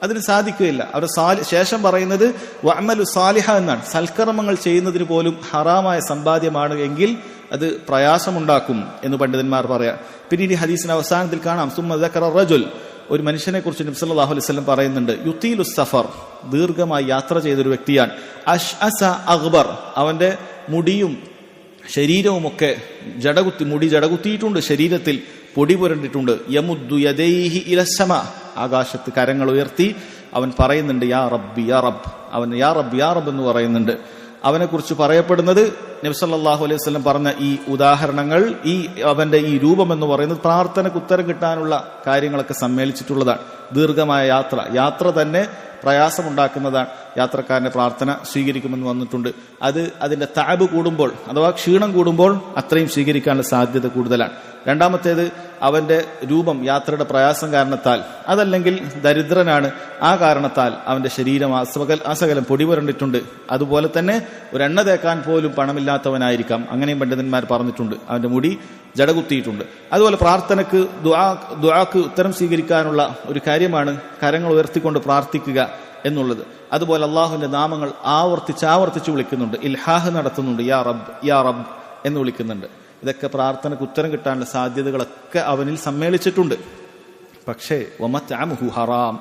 [SPEAKER 1] അതിന് സാധിക്കുകയില്ല. അവരുടെ ശേഷം പറയുന്നത് വഅമലു സാലിഹ എന്നാണ്. സൽക്കർമ്മങ്ങൾ ചെയ്യുന്നതിന് പോലും ഹറാമായ സമ്പാദ്യമാണ് എങ്കിൽ അത് പ്രയാസമുണ്ടാക്കും എന്ന് പണ്ഡിതന്മാർ പറയാം. പിന്നീട് ഈ ഹദീസിന്റെ അവസാനത്തിൽ കാണാം, സുമ്മ ദക്കറ റജുൽ, ഒരു മനുഷ്യനെ കുറിച്ച് നബി സല്ലല്ലാഹു അലൈഹി വസല്ലം പറയുന്നുണ്ട്, യുതീലു സഫർ, ദീർഘമായി യാത്ര ചെയ്തൊരു വ്യക്തിയാണ്. അശ്അസ അഗ്ബർ, അവന്റെ മുടിയും ശരീരവുമൊക്കെ മുടി ജടകുത്തിയിട്ടുണ്ട്, ശരീരത്തിൽ പൊടി പുരണ്ടിട്ടുണ്ട്. യമുദ്ദു യദൈഹി ഇലസ്സമ, ആകാശത്ത് കരങ്ങൾ ഉയർത്തി അവൻ പറയുന്നുണ്ട്, യാ റബ്ബി യാ റബ്ബ്. അവൻ യാ റബ്ബ് യാ റബ്ബ് എന്ന് പറയുന്നുണ്ട്. അവനെക്കുറിച്ച് പറയപ്പെടുന്നത്, നബി സല്ലല്ലാഹു അലൈഹി വസല്ലം പറഞ്ഞ ഈ ഉദാഹരണങ്ങൾ, അവന്റെ ഈ രൂപം എന്ന് പറയുന്നത് പ്രാർത്ഥനയ്ക്ക് ഉത്തരം കിട്ടാനുള്ള കാര്യങ്ങളൊക്കെ സമ്മേളിച്ചിട്ടുള്ളതാണ്. ദീർഘമായ യാത്ര തന്നെ പ്രയാസമുണ്ടാക്കുന്നതാണ്. യാത്രക്കാരന്റെ പ്രാർത്ഥന സ്വീകരിക്കുമെന്ന് വന്നിട്ടുണ്ട്. അതിന്റെ തഅബ് കൂടുമ്പോൾ, അഥവാ ക്ഷീണം കൂടുമ്പോൾ അത്രയും സ്വീകരിക്കാനുള്ള സാധ്യത കൂടുതലാണ്. രണ്ടാമത്തേത്, അവന്റെ രൂപം യാത്രയുടെ പ്രയാസം കാരണത്താൽ, അതല്ലെങ്കിൽ ദരിദ്രനാണ്, ആ കാരണത്താൽ അവന്റെ ശരീരം അസകലം പൊടി പുരണ്ടിട്ടുണ്ട്. അതുപോലെ തന്നെ ഒരു എണ്ണ തേക്കാൻ പോലും പണമില്ലാത്തവനായിരിക്കാം, അങ്ങനെയും പണ്ഡിതന്മാർ പറഞ്ഞിട്ടുണ്ട്. അവന്റെ മുടി ജടകുത്തിയിട്ടുണ്ട്. അതുപോലെ പ്രാർത്ഥനക്ക്, ദുആക്ക് ഉത്തരം സ്വീകരിക്കാനുള്ള ഒരു കാര്യമാണ് കരങ്ങൾ ഉയർത്തിക്കൊണ്ട് പ്രാർത്ഥിക്കുക എന്നുള്ളത്. അതുപോലെ അള്ളാഹുവിന്റെ നാമങ്ങൾ ആവർത്തിച്ച് വിളിക്കുന്നുണ്ട്, ഇൽഹാഹ് നടത്തുന്നുണ്ട്, യാ റബ്ബ് യാ റബ്ബ് എന്ന് വിളിക്കുന്നുണ്ട്. ഇതൊക്കെ പ്രാർത്ഥനയ്ക്ക് ഉത്തരം കിട്ടാനുള്ള സാധ്യതകളൊക്കെ അവനിൽ സമ്മേളിച്ചിട്ടുണ്ട്. പക്ഷേ വമത്അമുഹു ഹറാം,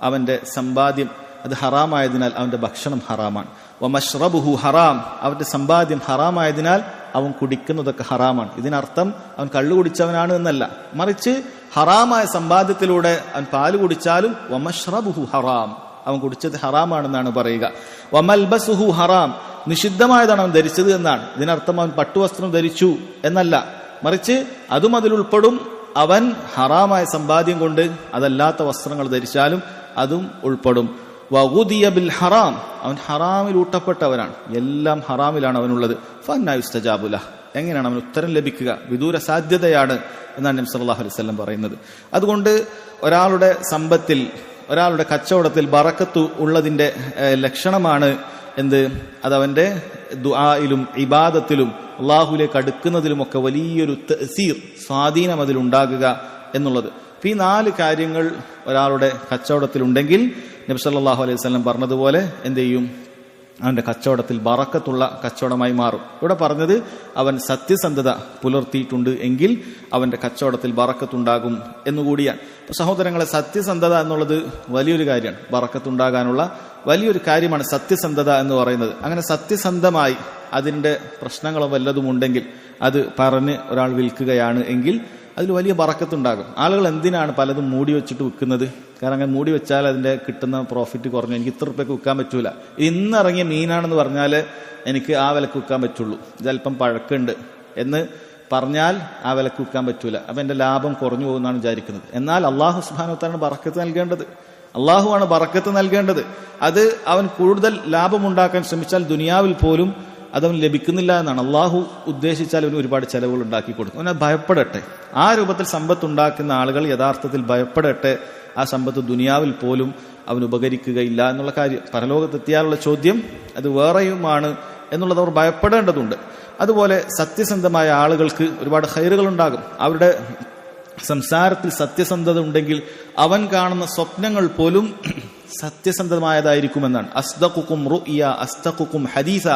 [SPEAKER 1] അവന്റെ സമ്പാദ്യം അത് ഹറാമായതിനാൽ അവന്റെ ഭക്ഷണം ഹറാമാണ്. വമശ്റബുഹു ഹറാം, അവന്റെ സമ്പാദ്യം ഹറാമായതിനാൽ അവൻ കുടിക്കുന്നതൊക്കെ ഹറാമാണ്. ഇതിനർത്ഥം അവൻ കള്ളു കുടിച്ചവനാണ് എന്നല്ല, മറിച്ച് ഹറാമായ സമ്പാദ്യത്തിലൂടെ അവൻ പാല് കുടിച്ചാലും വമശ്റബുഹു ഹറാം, അവൻ കുടിച്ചത് ഹറാമാണെന്നാണ് പറയുക. വമൽബസുഹു ഹറാം, നിഷിദ്ധമായതാണ് അവൻ ധരിച്ചത് എന്നാണ്. ഇതിനർത്ഥം അവൻ പട്ടുവസ്ത്രം ധരിച്ചു എന്നല്ല, മറിച്ച് അതും അതിലുൾപ്പെടും. അവൻ ഹറാമായ സമ്പാദ്യം കൊണ്ട് അതല്ലാത്ത വസ്ത്രങ്ങൾ ധരിച്ചാലും അതും ഉൾപ്പെടും. വഗുദിയ ബിൽ ഹറാം, അവൻ ഹറാമിൽ ഊട്ടപ്പെട്ടവനാണ്, എല്ലാം ഹറാമിലാണ് അവനുള്ളത്. ഫഅന്നാ യുസ്തജാബു ലഹ്, എങ്ങനെയാണ് അവന് ഉത്തരം ലഭിക്കുക? വിദൂര സാധ്യതയാണ് എന്നാണ് നബി സല്ലല്ലാഹു അലൈഹി വസല്ലം പറയുന്നത്. അതുകൊണ്ട് ഒരാളുടെ സമ്പത്തിൽ, ഒരാളുടെ കച്ചവടത്തിൽ ബറക്കത്ത് ഉള്ളതിന്റെ ലക്ഷണമാണ് എന്ത്? അതവന്റെ ദുആയിലും ഇബാദത്തിലും അള്ളാഹുലേക്ക് അടുക്കുന്നതിലുമൊക്കെ വലിയൊരു തഅ്സീർ, സ്വാധീനം അതിലുണ്ടാകുക എന്നുള്ളത്. ഈ 4 കാര്യങ്ങൾ ഒരാളുടെ കച്ചവടത്തിലുണ്ടെങ്കിൽ നബി സല്ലല്ലാഹു അലൈഹി വസല്ലം പറഞ്ഞതുപോലെ എന്ത് ചെയ്യും? അവന്റെ കച്ചവടത്തിൽ ബറക്കത്തുള്ള കച്ചവടമായി മാറും. ഇവിടെ പറഞ്ഞത് അവൻ സത്യസന്ധത പുലർത്തിയിട്ടുണ്ട് എങ്കിൽ അവന്റെ കച്ചവടത്തിൽ ബറക്കത്തുണ്ടാകും എന്നുകൂടിയാണ്. സഹോദരങ്ങളെ, സത്യസന്ധത എന്നുള്ളത് വലിയൊരു കാര്യമാണ്. ബറക്കത്തുണ്ടാകാനുള്ള വലിയൊരു കാര്യമാണ് സത്യസന്ധത എന്ന് പറയുന്നത്. അങ്ങനെ സത്യസന്ധമായി അതിന്റെ പ്രശ്നങ്ങളോ വല്ലതും ഉണ്ടെങ്കിൽ അത് പറഞ്ഞ് ഒരാൾ വിൽക്കുകയാണ് എങ്കിൽ അതിൽ വലിയ ബറക്കത്തുണ്ടാകും. ആളുകൾ എന്തിനാണ് പലതും മൂടി വെച്ചിട്ട് വിൽക്കുന്നത്? കാരണം അങ്ങനെ മൂടി വെച്ചാൽ അതിന്റെ കിട്ടുന്ന പ്രോഫിറ്റ് കുറഞ്ഞു, എനിക്ക് ഇത്ര രൂപയ്ക്ക് വിൽക്കാൻ പറ്റൂല, ഇന്നിറങ്ങിയ മീനാണെന്ന് പറഞ്ഞാൽ എനിക്ക് ആ വിലക്ക് വിൽക്കാൻ പറ്റുള്ളൂ, ഇതല്പം പഴക്കുണ്ട് എന്ന് പറഞ്ഞാൽ ആ വിലക്ക് വിൽക്കാൻ പറ്റൂല, അപ്പൊ എന്റെ ലാഭം കുറഞ്ഞു പോകുന്നതാണ് വിചാരിക്കുന്നത്. എന്നാൽ അള്ളാഹു സുബ്ഹാനഹു വ തആലയാണ് ബറക്കത്ത് നൽകേണ്ടത്, അള്ളാഹുവാണ് ബറക്കത്ത് നൽകേണ്ടത്. അത് അവൻ കൂടുതൽ ലാഭമുണ്ടാക്കാൻ ശ്രമിച്ചാൽ ദുനിയാവിൽ പോലും അതവൻ ലഭിക്കുന്നില്ല എന്നാണ്. അള്ളാഹു ഉദ്ദേശിച്ചാൽ അവന് ഒരുപാട് ചെലവുകൾ ഉണ്ടാക്കി കൊടുക്കും. അവനെ ഭയപ്പെടട്ടെ. ആ രൂപത്തിൽ സമ്പത്ത് ഉണ്ടാക്കുന്ന ആളുകൾ യഥാർത്ഥത്തിൽ ഭയപ്പെടട്ടെ. ആ സമ്പത്ത് ദുനിയാവിൽ പോലും അവന് ഉപകരിക്കുകയില്ല എന്നുള്ള കാര്യം. പരലോകത്തെത്തിയാലുള്ള ചോദ്യം അത് വേറെയുമാണ് എന്നുള്ളത് അവർ ഭയപ്പെടേണ്ടതുണ്ട്. അതുപോലെ സത്യസന്ധമായ ആളുകൾക്ക് ഒരുപാട് ഖൈറുകൾ ഉണ്ടാകും. അവരുടെ സംസാരത്തിൽ സത്യസന്ധത ഉണ്ടെങ്കിൽ അവൻ കാണുന്ന സ്വപ്നങ്ങൾ പോലും സത്യസന്ധമായതായിരിക്കുമെന്നാണ്. അസ്ദഖുക്കും റുഇയ അസ്ദഖുക്കും ഹദീസ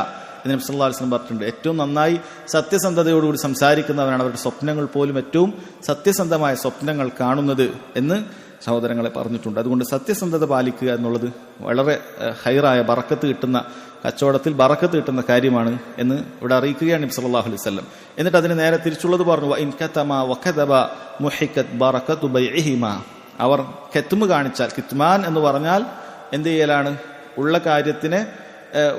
[SPEAKER 1] എന്ന് നബി സല്ലല്ലാഹു അലൈഹി വസല്ലം പറഞ്ഞിട്ടുണ്ട്. ഏറ്റവും നന്നായി സത്യസന്ധതയോടുകൂടി സംസാരിക്കുന്നവരാണ് അവരുടെ സ്വപ്നങ്ങൾ പോലും ഏറ്റവും സത്യസന്ധമായ സ്വപ്നങ്ങൾ കാണുന്നത് എന്ന് സഹോദരങ്ങളെ പറഞ്ഞിട്ടുണ്ട്. അതുകൊണ്ട് സത്യസന്ധത പാലിക്കുക എന്നുള്ളത് വളരെ ഹൈറായ ബറക്കത്ത് കിട്ടുന്ന കച്ചവടത്തിൽ ബറക്കത്ത് കിട്ടുന്ന കാര്യമാണ് എന്ന് ഇവിടെ അറിയിക്കുകയാണ് നബി സല്ലല്ലാഹു അലൈഹി വസല്ലം. എന്നിട്ട് അതിന് നേരെ തിരിച്ചുള്ളത് പറഞ്ഞു, വഇൻ കതമ വകദബ മുഹിക്കത് ബറകതു ബൈഇഹിമാ. അവർ കെത്തുമ് കാണിച്ചാൽ, കിത്മാൻ എന്ന് പറഞ്ഞാൽ എന്ത് ചെയ്യലാണ്? ഉള്ള കാര്യത്തിനെ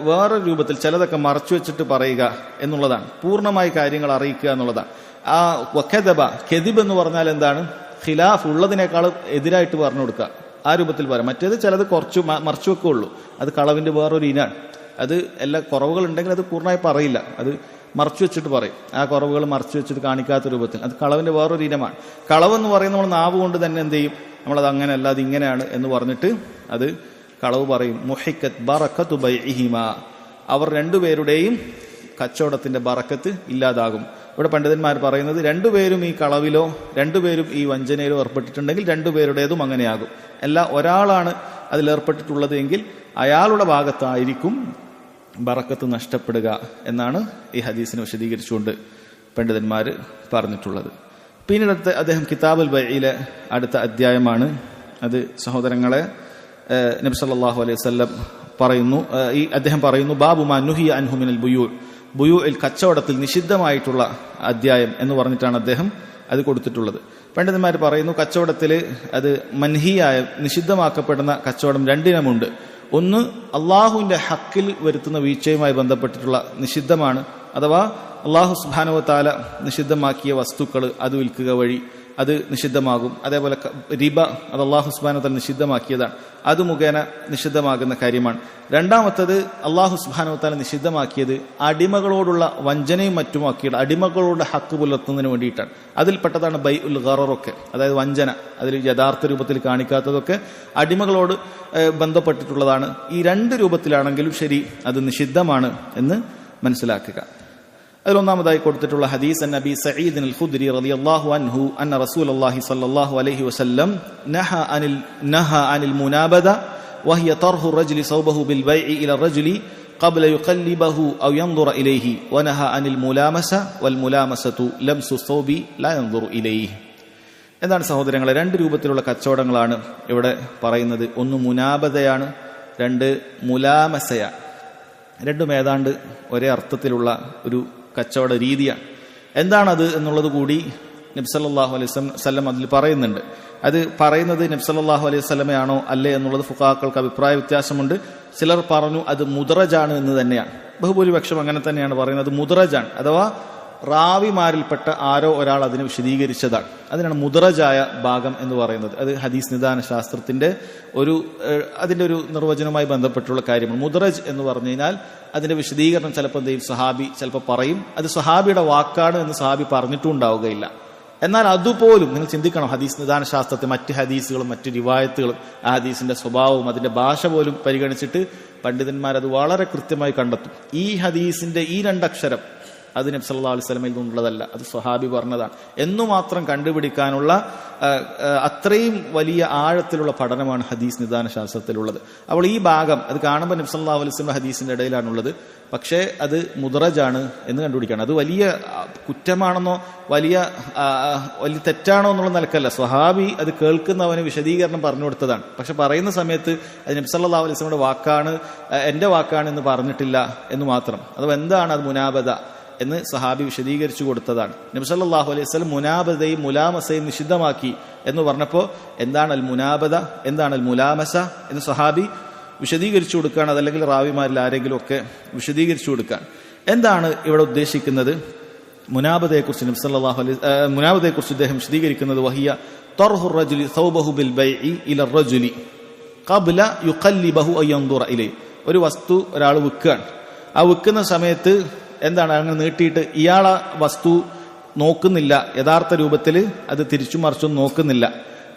[SPEAKER 1] വേറെ രൂപത്തിൽ ചിലതൊക്കെ മറച്ചു വെച്ചിട്ട് പറയുക എന്നുള്ളതാണ്. പൂർണ്ണമായി കാര്യങ്ങൾ അറിയിക്കുക എന്നുള്ളതാണ്. ആ വകദബ, കെദിബ് എന്ന് പറഞ്ഞാൽ എന്താണ്? ഖിലാഫ്, ഉള്ളതിനേക്കാൾ എതിരായിട്ട് പറഞ്ഞു കൊടുക്കുക, ആ രൂപത്തിൽ പറയാം. മറ്റേത് ചിലത് കുറച്ച് മറച്ചു വെക്കുകയുള്ളൂ, അത് കളവിന്റെ വേറൊരു ഇനാണ്. അത് എല്ലാ കുറവുകൾ ഉണ്ടെങ്കിൽ അത് പൂർണ്ണമായി പറയില്ല, അത് മറച്ചു വെച്ചിട്ട് പറയും. ആ കുറവുകൾ മറച്ചു വെച്ചിട്ട് കാണിക്കാത്ത രൂപത്തിൽ, അത് കളവിന്റെ വേറൊരു ഇനമാണ്. കളവെന്ന് പറയുന്നത് നമ്മൾ നാവ് കൊണ്ട് തന്നെ എന്ത് ചെയ്യും? നമ്മളത് അങ്ങനെയല്ല, അത് ഇങ്ങനെയാണ് എന്ന് പറഞ്ഞിട്ട് അത് കളവ് പറയും. മുഹിക്കത്ത് ബറക്കത്തു ബൈഇഹിമാ. അവർ രണ്ടുപേരുടെയും കച്ചവടത്തിന്റെ ബറക്കത്ത് ഇല്ലാതാകും. ഇവിടെ പണ്ഡിതന്മാർ പറയുന്നത് രണ്ടുപേരും ഈ കളവിലോ രണ്ടുപേരും ഈ വഞ്ചനയിലോ ഏർപ്പെട്ടിട്ടുണ്ടെങ്കിൽ രണ്ടുപേരുടേതും അങ്ങനെയാകും. അല്ല, ഒരാളാണ് അതിലേർപ്പെട്ടിട്ടുള്ളത് എങ്കിൽ അയാളുടെ ഭാഗത്തായിരിക്കും ബറക്കത്ത് നഷ്ടപ്പെടുക എന്നാണ് ഈ ഹദീസിനെ വിശദീകരിച്ചുകൊണ്ട് പണ്ഡിതന്മാർ പറഞ്ഞിട്ടുള്ളത്. പിന്നീട് അദ്ദേഹം കിതാബുൽ ബൈഇലെ അടുത്ത അധ്യായമാണ്. അത് സഹോദരങ്ങളെ നബി സല്ലല്ലാഹു അലൈഹി വസല്ലം പറയുന്നു, അദ്ദേഹം പറയുന്നു, ബാബു മാ നുഹിയ അൻഹു മിനൽ ബുയൂഇൽ, കച്ചവടത്തിൽ നിഷിദ്ധമായിട്ടുള്ള അധ്യായം എന്ന് പറഞ്ഞിട്ടാണ് അദ്ദേഹം അത് കൊടുത്തിട്ടുള്ളത്. പണ്ഡിതന്മാർ പറയുന്നു, കച്ചവടത്തിൽ അത് മൻഹിയായ നിഷിദ്ധമാക്കപ്പെടുന്ന കച്ചവടം രണ്ടിനമുണ്ട്. ഒന്ന് അള്ളാഹുവിന്റെ ഹക്കിൽ വരുത്തുന്ന വീഴ്ചയുമായി ബന്ധപ്പെട്ടിട്ടുള്ള നിഷിദ്ധമാണ്, അഥവാ അള്ളാഹു സുബ്ഹാനഹു വ തആല നിഷിദ്ധമാക്കിയ വസ്തുക്കൾ അത് വിൽക്കുക വഴി അത് നിഷിദ്ധമാകും. അതേപോലെ റിബ, അത് അള്ളാഹു സുബ്ഹാനഹു വ തആല നിഷിദ്ധമാക്കിയതാണ്, അത് മുഖേന നിഷിദ്ധമാകുന്ന കാര്യമാണ്. രണ്ടാമത്തത് അള്ളാഹു സുബ്ഹാനഹു വ തആല നിഷിദ്ധമാക്കിയത് അടിമകളോടുള്ള വഞ്ചനയും മറ്റുമാക്കിയിട്ട് അടിമകളോട് ഹക്ക് പുലർത്തുന്നതിന് വേണ്ടിയിട്ടാണ്. അതിൽപ്പെട്ടതാണ് ബൈഉൽ ഗററൊക്കെ, അതായത് വഞ്ചന, അതിൽ യഥാർത്ഥ രൂപത്തിൽ കാണിക്കാത്തതൊക്കെ അടിമകളോട് ബന്ധപ്പെട്ടിട്ടുള്ളതാണ്. ഈ രണ്ട് രൂപത്തിലാണെങ്കിലും ശരി അത് നിഷിദ്ധമാണ് എന്ന് മനസ്സിലാക്കുക. അതിലൊന്നാമതായി കൊടുത്തിട്ടുള്ള ഹദീസ് നബി സഈദ് അൽ ഖുദ്രി റളിയല്ലാഹു അൻഹു അന്ന റസൂലുള്ളാഹി സ്വല്ലല്ലാഹു അലൈഹി വസല്ലം നഹ അനിൽ മുനാബദ വഹിയ തർഹു റജുലി സൗബഹു ബിൽ ബൈഇ ഇല റജുലി ഖബ്ല യുഖല്ലിബഹു ഔ യൻദുറ ഇലൈഹി വനഹ അനിൽ മുലാമസ വൽ മുലാമസതു ലംസു സൗബി ലാ യൻദുറു ഇലൈഹി. എന്താണ് സഹോദരങ്ങളെ? രണ്ട് രൂപത്തിലുള്ള കച്ചവടങ്ങളാണ് ഇവിടെ പറയുന്നത്. ഒന്ന് മുനാബദയാണ്, രണ്ട് മുലാമസയാണ്. രണ്ടും ഏതാണ്ട് ഒരേ അർത്ഥത്തിലുള്ള ഒരു കച്ചവട രീതിയാണ്. എന്താണത് എന്നുള്ളത് കൂടി നബി സല്ലല്ലാഹു അലൈഹി വസല്ലം അതിൽ പറയുന്നുണ്ട്. അത് പറയുന്നത് നബി സല്ലല്ലാഹു അലൈഹി വസല്ലമയാണോ അല്ലേ എന്നുള്ളത് ഫുഖാക്കൾക്ക് അഭിപ്രായ വ്യത്യാസമുണ്ട്. ചിലർ പറഞ്ഞു അത് മുദ്റജാണ് എന്ന് തന്നെയാണ്. ബഹുഭൂരിപക്ഷം അങ്ങനെ തന്നെയാണ് പറയുന്നത്, മുദ്റജാണ്, അഥവാ റാവിമാരിൽപ്പെട്ട ആരോ ഒരാൾ അതിനെ വിശദീകരിച്ചതാണ്. അതിനാണ് മുദ്റജായ ഭാഗം എന്ന് പറയുന്നത്. അത് ഹദീസ് നിദാന ശാസ്ത്രത്തിന്റെ അതിന്റെ ഒരു നിർവചനവുമായി ബന്ധപ്പെട്ടുള്ള കാര്യമാണ്. മുദ്റജ് എന്ന് പറഞ്ഞു കഴിഞ്ഞാൽ അതിന്റെ വിശദീകരണം ചിലപ്പോൾ സഹാബി ചിലപ്പോൾ പറയും, അത് സഹാബിയുടെ വാക്കാണ് എന്ന് സഹാബി പറഞ്ഞിട്ടും ഉണ്ടാവുകയില്ല. എന്നാൽ അതുപോലും നിങ്ങൾ ചിന്തിക്കണം, ഹദീസ് നിദാന ശാസ്ത്രത്തെ മറ്റ് ഹദീസുകളും മറ്റ് റിവായത്തുകളും ആ ഹദീസിന്റെ സ്വഭാവവും അതിന്റെ ഭാഷ പോലും പരിഗണിച്ചിട്ട് പണ്ഡിതന്മാർ അത് വളരെ കൃത്യമായി കണ്ടെത്തും. ഈ ഹദീസിന്റെ ഈ രണ്ടക്ഷരം അത് നബി സല്ലല്ലാഹു അലൈഹി വസല്ലമയിൽ നിന്നുള്ളതല്ല, അത് സ്വഹാബി പറഞ്ഞതാണ് എന്നു മാത്രം കണ്ടുപിടിക്കാനുള്ള അത്രയും വലിയ ആഴത്തിലുള്ള പഠനമാണ് ഹദീസ് നിദാന ശാസ്ത്രത്തിലുള്ളത്. അപ്പോൾ ഈ ഭാഗം അത് കാണുമ്പോൾ നബി സല്ലല്ലാഹു അലൈഹി വസല്ലം ഹദീസിന്റെ ഇടയിലാണുള്ളത്, പക്ഷേ അത് മുദ്റജാണ് എന്ന് കണ്ടുപിടിക്കണം. അത് വലിയ കുറ്റമാണെന്നോ വലിയ തെറ്റാണോ എന്നുള്ള നിലക്കല്ല. സ്വഹാബി അത് കേൾക്കുന്നവന് വിശദീകരണം പറഞ്ഞു കൊടുത്തതാണ്. പക്ഷെ പറയുന്ന സമയത്ത് അത് നബി സല്ലല്ലാഹു അലൈഹി വസല്ലമയുടെ വാക്കാണ്, എന്റെ വാക്കാണ് എന്ന് പറഞ്ഞിട്ടില്ല എന്ന് മാത്രം. അഥവാ എന്താണ് അത് മുനാബദ എന്ന് സഹാബി വിശദീകരിച്ചു കൊടുത്തതാണ്. നബി സല്ലല്ലാഹു അലൈഹി വസല്ലം മുനാബദയും മുലാമസയും നിഷിദ്ധമാക്കി എന്ന് പറഞ്ഞപ്പോൾ എന്താണ് അൽ മുനാബദ, എന്താണ് അൽ മുലാമസ എന്ന് സഹാബി വിശദീകരിച്ചു കൊടുക്കുകയാണ്. അതല്ലെങ്കിൽ റാവിമാരിൽ ആരെങ്കിലും ഒക്കെ വിശദീകരിച്ചു കൊടുക്കാൻ. എന്താണ് ഇവിടെ ഉദ്ദേശിക്കുന്നത്? മുനാബദയെക്കുറിച്ച് നബി സല്ലല്ലാഹു അലൈഹി മുനാബദയെക്കുറിച്ച് അദ്ദേഹം വിശദീകരിക്കുന്നത് വഹിയ തർഹു റജുലി സൗബഹു ബിൽ ബൈഇ ഇല റജുലി ഖബ്ല യുഖല്ലിബഹു അൻ യൻദുറ ഇലൈഹി. ഒരു വസ്തു ഒരാൾ വിൽക്കുകയാണ്. ആ വിൽക്കുന്ന സമയത്ത് എന്താണ്, അങ്ങനെ നീട്ടിയിട്ട് ഇയാളെ വസ്തു നോക്കുന്നില്ല, യഥാർത്ഥ രൂപത്തിൽ അത് തിരിച്ചും മറിച്ചും നോക്കുന്നില്ല.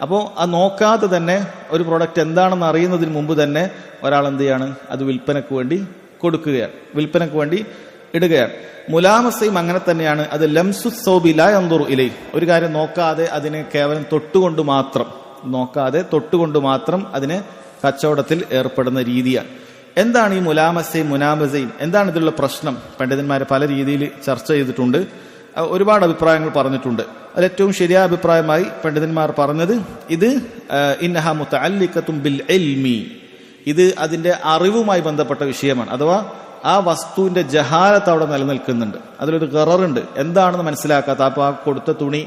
[SPEAKER 1] അപ്പോൾ അത് നോക്കാതെ തന്നെ ഒരു പ്രോഡക്റ്റ് എന്താണെന്ന് അറിയുന്നതിന് മുമ്പ് തന്നെ ഒരാൾ എന്ത് ചെയ്യാണ്, അത് വിൽപ്പനക്ക് വേണ്ടി കൊടുക്കുകയാണ്, വിൽപ്പനക്ക് വേണ്ടി ഇടുകയാണ്. മുലാമസയും അങ്ങനെ തന്നെയാണ്. അത് ലംസു സൗബി ലാ യൻദുറു ഇലൈഹി, ഒരു കാര്യം നോക്കാതെ അതിനെ കേവലം തൊട്ടുകൊണ്ട് മാത്രം അതിനെ കച്ചവടത്തിൽ ഏർപ്പെടുന്ന രീതിയാണ്. എന്താണ് ഈ മുലാമസയും മുനാമസയും, എന്താണ് ഇതിലുള്ള പ്രശ്നം? പണ്ഡിതന്മാരെ പല രീതിയിൽ ചർച്ച ചെയ്തിട്ടുണ്ട്, ഒരുപാട് അഭിപ്രായങ്ങൾ പറഞ്ഞിട്ടുണ്ട്. അതിലേറ്റവും ശരിയായ അഭിപ്രായമായി പണ്ഡിതന്മാർ പറഞ്ഞത് ഇത് ഇന്നഹ മുതഅല്ലിഖത്തുൻ ബിൽ ഇൽമി, ഇത് അതിന്റെ അറിവുമായി ബന്ധപ്പെട്ട വിഷയമാണ്. അഥവാ ആ വസ്തുവിന്റെ ജഹാലത്ത് അവിടെ നിലനിൽക്കുന്നുണ്ട്, അതിലൊരു ഗററുണ്ട്, എന്താണെന്ന് മനസ്സിലാക്കാത്ത. അപ്പോൾ ആ കൊടുത്ത തുണി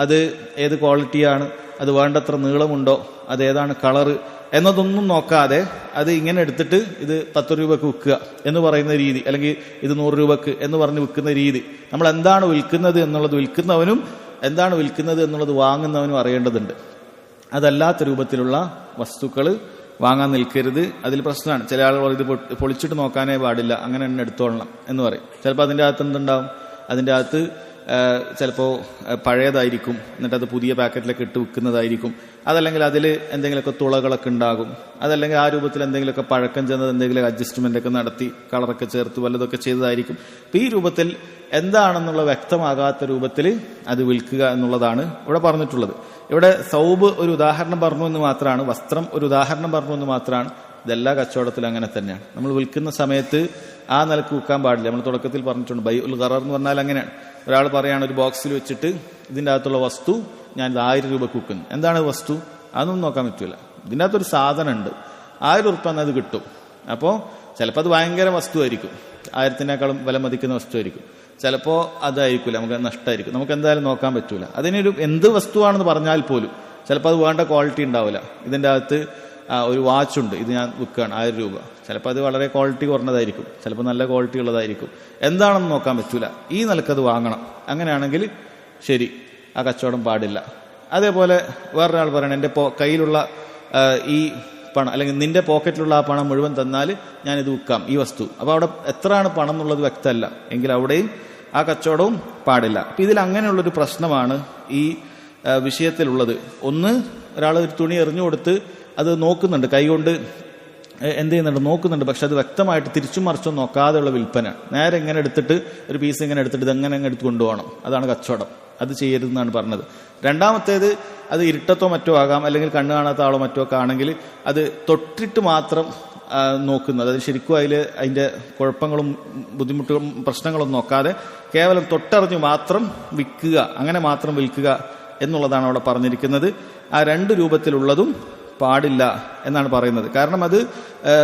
[SPEAKER 1] അത് ഏത് ക്വാളിറ്റിയാണ്, അത് വേണ്ടത്ര നീളമുണ്ടോ, അത് ഏതാണ് കളറ് എന്നതൊന്നും നോക്കാതെ അത് ഇങ്ങനെ എടുത്തിട്ട് ഇത് 10 രൂപക്ക് വിൽക്കുക എന്ന് പറയുന്ന രീതി, അല്ലെങ്കിൽ ഇത് 100 രൂപക്ക് എന്ന് പറഞ്ഞ് വിൽക്കുന്ന രീതി. നമ്മൾ എന്താണ് വിൽക്കുന്നത് എന്നുള്ളത് വിൽക്കുന്നവനും എന്താണ് വിൽക്കുന്നത് എന്നുള്ളത് വാങ്ങുന്നവനും അറിയേണ്ടതുണ്ട്. അതല്ലാത്ത രൂപത്തിലുള്ള വസ്തുക്കൾ വാങ്ങാൻ നിൽക്കരുത്, അതിൽ പ്രശ്നമാണ്. ചില ആളുകൾ ഇത് പൊളിച്ചിട്ട് നോക്കാനേ പാടില്ല, അങ്ങനെ തന്നെ എടുത്തോളണം എന്ന് പറയും. ചിലപ്പോൾ അതിൻ്റെ അകത്ത് എന്തുണ്ടാവും, അതിൻ്റെ അകത്ത് ചിലപ്പോൾ പഴയതായിരിക്കും, എന്നിട്ട് അത് പുതിയ പാക്കറ്റിലൊക്കെ ഇട്ട് വിൽക്കുന്നതായിരിക്കും. അതല്ലെങ്കിൽ അതിൽ എന്തെങ്കിലുമൊക്കെ തുളകളൊക്കെ ഉണ്ടാകും, അതല്ലെങ്കിൽ ആ രൂപത്തിൽ എന്തെങ്കിലുമൊക്കെ പഴക്കം ചെന്നത് എന്തെങ്കിലും അഡ്ജസ്റ്റ്മെന്റ് ഒക്കെ നടത്തി കളറൊക്കെ ചേർത്ത് വല്ലതൊക്കെ ചെയ്തതായിരിക്കും. അപ്പം ഈ രൂപത്തിൽ എന്താണെന്നുള്ള വ്യക്തമാകാത്ത രൂപത്തിൽ അത് വിൽക്കുക എന്നുള്ളതാണ് ഇവിടെ പറഞ്ഞിട്ടുള്ളത്. ഇവിടെ സൗബ് ഒരു ഉദാഹരണം പറഞ്ഞു എന്ന് മാത്രമാണ്, വസ്ത്രം ഒരു ഉദാഹരണം പറഞ്ഞു എന്ന് മാത്രമാണ്. ഇതെല്ലാ കച്ചവടത്തിലും അങ്ങനെ തന്നെയാണ്. നമ്മൾ വിൽക്കുന്ന സമയത്ത് ആ നിലക്ക് വിൽക്കാൻ പാടില്ല. നമ്മൾ തുടക്കത്തിൽ പറഞ്ഞിട്ടുണ്ട് ബൈഉൽ ഗറർ എന്ന് പറഞ്ഞാൽ അങ്ങനെയാണ്. ഒരാൾ പറയാണ് ഒരു ബോക്സിൽ വെച്ചിട്ട് ഇതിൻ്റെ അകത്തുള്ള വസ്തു ഞാൻ 1000 രൂപക്ക് വിൽക്കുന്നു. എന്താണ് വസ്തു? അതൊന്നും നോക്കാൻ പറ്റൂല. ഇതിൻ്റെ അകത്തൊരു സാധനം ഉണ്ട്, 1000 ഉറുപ്പ അത് കിട്ടും. അപ്പോൾ ചിലപ്പോൾ അത് ഭയങ്കര വസ്തുവായിരിക്കും, 1000-നേക്കാളും വില മതിക്കുന്ന വസ്തുവായിരിക്കും. ചിലപ്പോൾ അതായിരിക്കില്ല, നമുക്ക് നഷ്ടമായിരിക്കും. നമുക്ക് എന്തായാലും നോക്കാൻ പറ്റൂല. അതിനൊരു എന്ത് വസ്തുവാണെന്ന് പറഞ്ഞാൽ പോലും ചിലപ്പോൾ അത് വേണ്ട ക്വാളിറ്റി ഉണ്ടാവില്ല. ഇതിൻ്റെ അകത്ത് ഒരു വാച്ചുണ്ട്, ഇത് ഞാൻ വിൽക്കുകയാണ് 1000 രൂപ. ചിലപ്പോൾ അത് വളരെ ക്വാളിറ്റി കുറഞ്ഞതായിരിക്കും, ചിലപ്പോൾ നല്ല ക്വാളിറ്റി ഉള്ളതായിരിക്കും. എന്താണെന്ന് നോക്കാൻ പറ്റൂല. ഈ നിലക്കത് വാങ്ങണം. അങ്ങനെയാണെങ്കിൽ ശരി, ആ കച്ചവടം പാടില്ല. അതേപോലെ വേറൊരാൾ പറയണം, എൻ്റെ കയ്യിലുള്ള ഈ പണം, അല്ലെങ്കിൽ നിന്റെ പോക്കറ്റിലുള്ള ആ പണം മുഴുവൻ തന്നാൽ ഞാനിത് വിൽക്കാം, ഈ വസ്തു. അപ്പോൾ അവിടെ എത്രയാണ് പണം എന്നുള്ളത് വ്യക്തമല്ല എങ്കിൽ അവിടെയും ആ കച്ചവടവും പാടില്ല. അപ്പം ഇതിൽ അങ്ങനെയുള്ളൊരു പ്രശ്നമാണ് ഈ വിഷയത്തിലുള്ളത്. ഒന്ന്, ഒരാൾ ഒരു തുണി എറിഞ്ഞു കൊടുത്ത് അത് നോക്കുന്നുണ്ട്, കൈകൊണ്ട് എന്ത് ചെയ്യുന്നുണ്ട് നോക്കുന്നുണ്ട്, പക്ഷെ അത് വ്യക്തമായിട്ട് തിരിച്ചും മറിച്ചും നോക്കാതെയുള്ള വിൽപ്പന. നേരെ ഇങ്ങനെ എടുത്തിട്ട് ഒരു പീസ് ഇങ്ങനെ എടുത്തിട്ട് ഇതെങ്ങനെ എടുത്ത് കൊണ്ടുപോകണം, അതാണ് കച്ചവടം. അത് ചെയ്യരുതെന്നാണ് പറഞ്ഞത്. രണ്ടാമത്തേത്, അത് ഇരുട്ടത്തോ മറ്റോ ആകാം, അല്ലെങ്കിൽ കണ്ണ് കാണാത്ത ആളോ മറ്റോ ഒക്കെ ആണെങ്കിൽ അത് തൊട്ടിട്ട് മാത്രം നോക്കുന്നത്, അത് ശരിക്കും അതിൻ്റെ കുഴപ്പങ്ങളും ബുദ്ധിമുട്ടുകളും പ്രശ്നങ്ങളൊന്നും നോക്കാതെ കേവലം തൊട്ടറിഞ്ഞ് മാത്രം വിൽക്കുക, അങ്ങനെ മാത്രം വിൽക്കുക എന്നുള്ളതാണ് അവിടെ പറഞ്ഞിരിക്കുന്നത്. ആ 2 രൂപത്തിലുള്ളതും പാടില്ല എന്നാണ് പറയുന്നത്. കാരണം അത്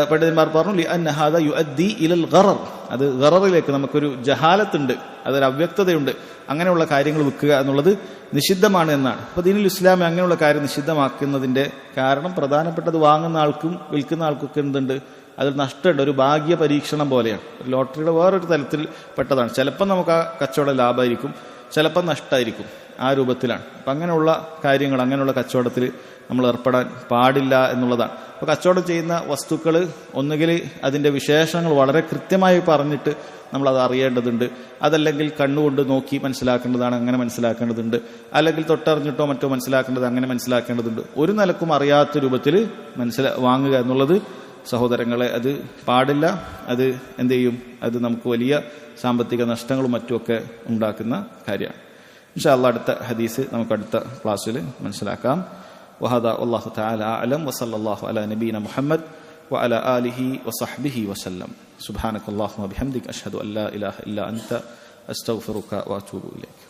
[SPEAKER 1] പണ്ഡിതന്മാർ പറഞ്ഞു ലിഅന്ന ഹാദാ യുഅദ്ദി ഇലൽ ഗറർ, അത് ഗററിലേക്ക്, നമുക്കൊരു ജഹാലത്തുണ്ട്, അതൊരു അവ്യക്തതയുണ്ട്. അങ്ങനെയുള്ള കാര്യങ്ങൾ വിൽക്കുക എന്നുള്ളത് നിഷിദ്ധമാണ് എന്നാണ്. അപ്പോൾ ദീനുൽ ഇസ്ലാമി അങ്ങനെയുള്ള കാര്യം നിഷിദ്ധമാക്കുന്നതിന്റെ കാരണം പ്രധാനപ്പെട്ടത് വാങ്ങുന്ന ആൾക്കും വിൽക്കുന്ന ആൾക്കൊക്കെ എന്തുണ്ട്, അതൊരു നഷ്ടമുണ്ട്, ഒരു ഭാഗ്യ പരീക്ഷണം പോലെയാണ്. ഒരു ലോട്ടറിയുടെ വേറൊരു തലത്തിൽ പെട്ടതാണ്. ചിലപ്പോൾ നമുക്ക് ആ കച്ചവടം ലാഭമായിരിക്കും, ചിലപ്പോൾ നഷ്ടമായിരിക്കും. ആ രൂപത്തിലാണ്. അപ്പം അങ്ങനെയുള്ള കാര്യങ്ങൾ, അങ്ങനെയുള്ള കച്ചവടത്തിൽ നമ്മൾ ഏർപ്പെടാൻ പാടില്ല എന്നുള്ളതാണ്. അപ്പോൾ കച്ചവടം ചെയ്യുന്ന വസ്തുക്കൾ ഒന്നുകിൽ അതിൻ്റെ വിശേഷങ്ങൾ വളരെ കൃത്യമായി പറഞ്ഞിട്ട് നമ്മളത് അറിയേണ്ടതുണ്ട്, അതല്ലെങ്കിൽ കണ്ണുകൊണ്ട് നോക്കി മനസ്സിലാക്കേണ്ടതാണ്, അങ്ങനെ മനസ്സിലാക്കേണ്ടതുണ്ട്, അല്ലെങ്കിൽ തൊട്ടറിഞ്ഞിട്ടോ മറ്റോ മനസ്സിലാക്കേണ്ടത്, അങ്ങനെ മനസ്സിലാക്കേണ്ടതുണ്ട്. ഒരു നിലക്കും അറിയാത്ത രൂപത്തിൽ വാങ്ങുക എന്നുള്ളത് സഹോദരങ്ങളെ അത് പാടില്ല. അത് എന്ത് ചെയ്യും, അത് നമുക്ക് വലിയ സാമ്പത്തിക നഷ്ടങ്ങളും മറ്റുമൊക്കെ ഉണ്ടാക്കുന്ന കാര്യമാണ്. ഇൻഷാ അല്ലാഹ് അടുത്ത ഹദീസ് നമുക്ക് അടുത്ത ക്ലാസ്സിൽ മനസ്സിലാക്കാം. വഹദാ വല്ലാഹു തആല അഅലം വസല്ലല്ലാഹു അലാ നബീന മുഹമ്മദ് വഅലാ ആലിഹി വസഹ്ബിഹി വസല്ലം. സുബ്ഹാനകല്ലാഹുമ്മ വബിഹംദിക അഷ്ഹദു അൻ ലാ ഇലാഹ ഇല്ലാ അൻത അസ്തഗ്ഫിറുക വഅതൂബു ഇലൈക്.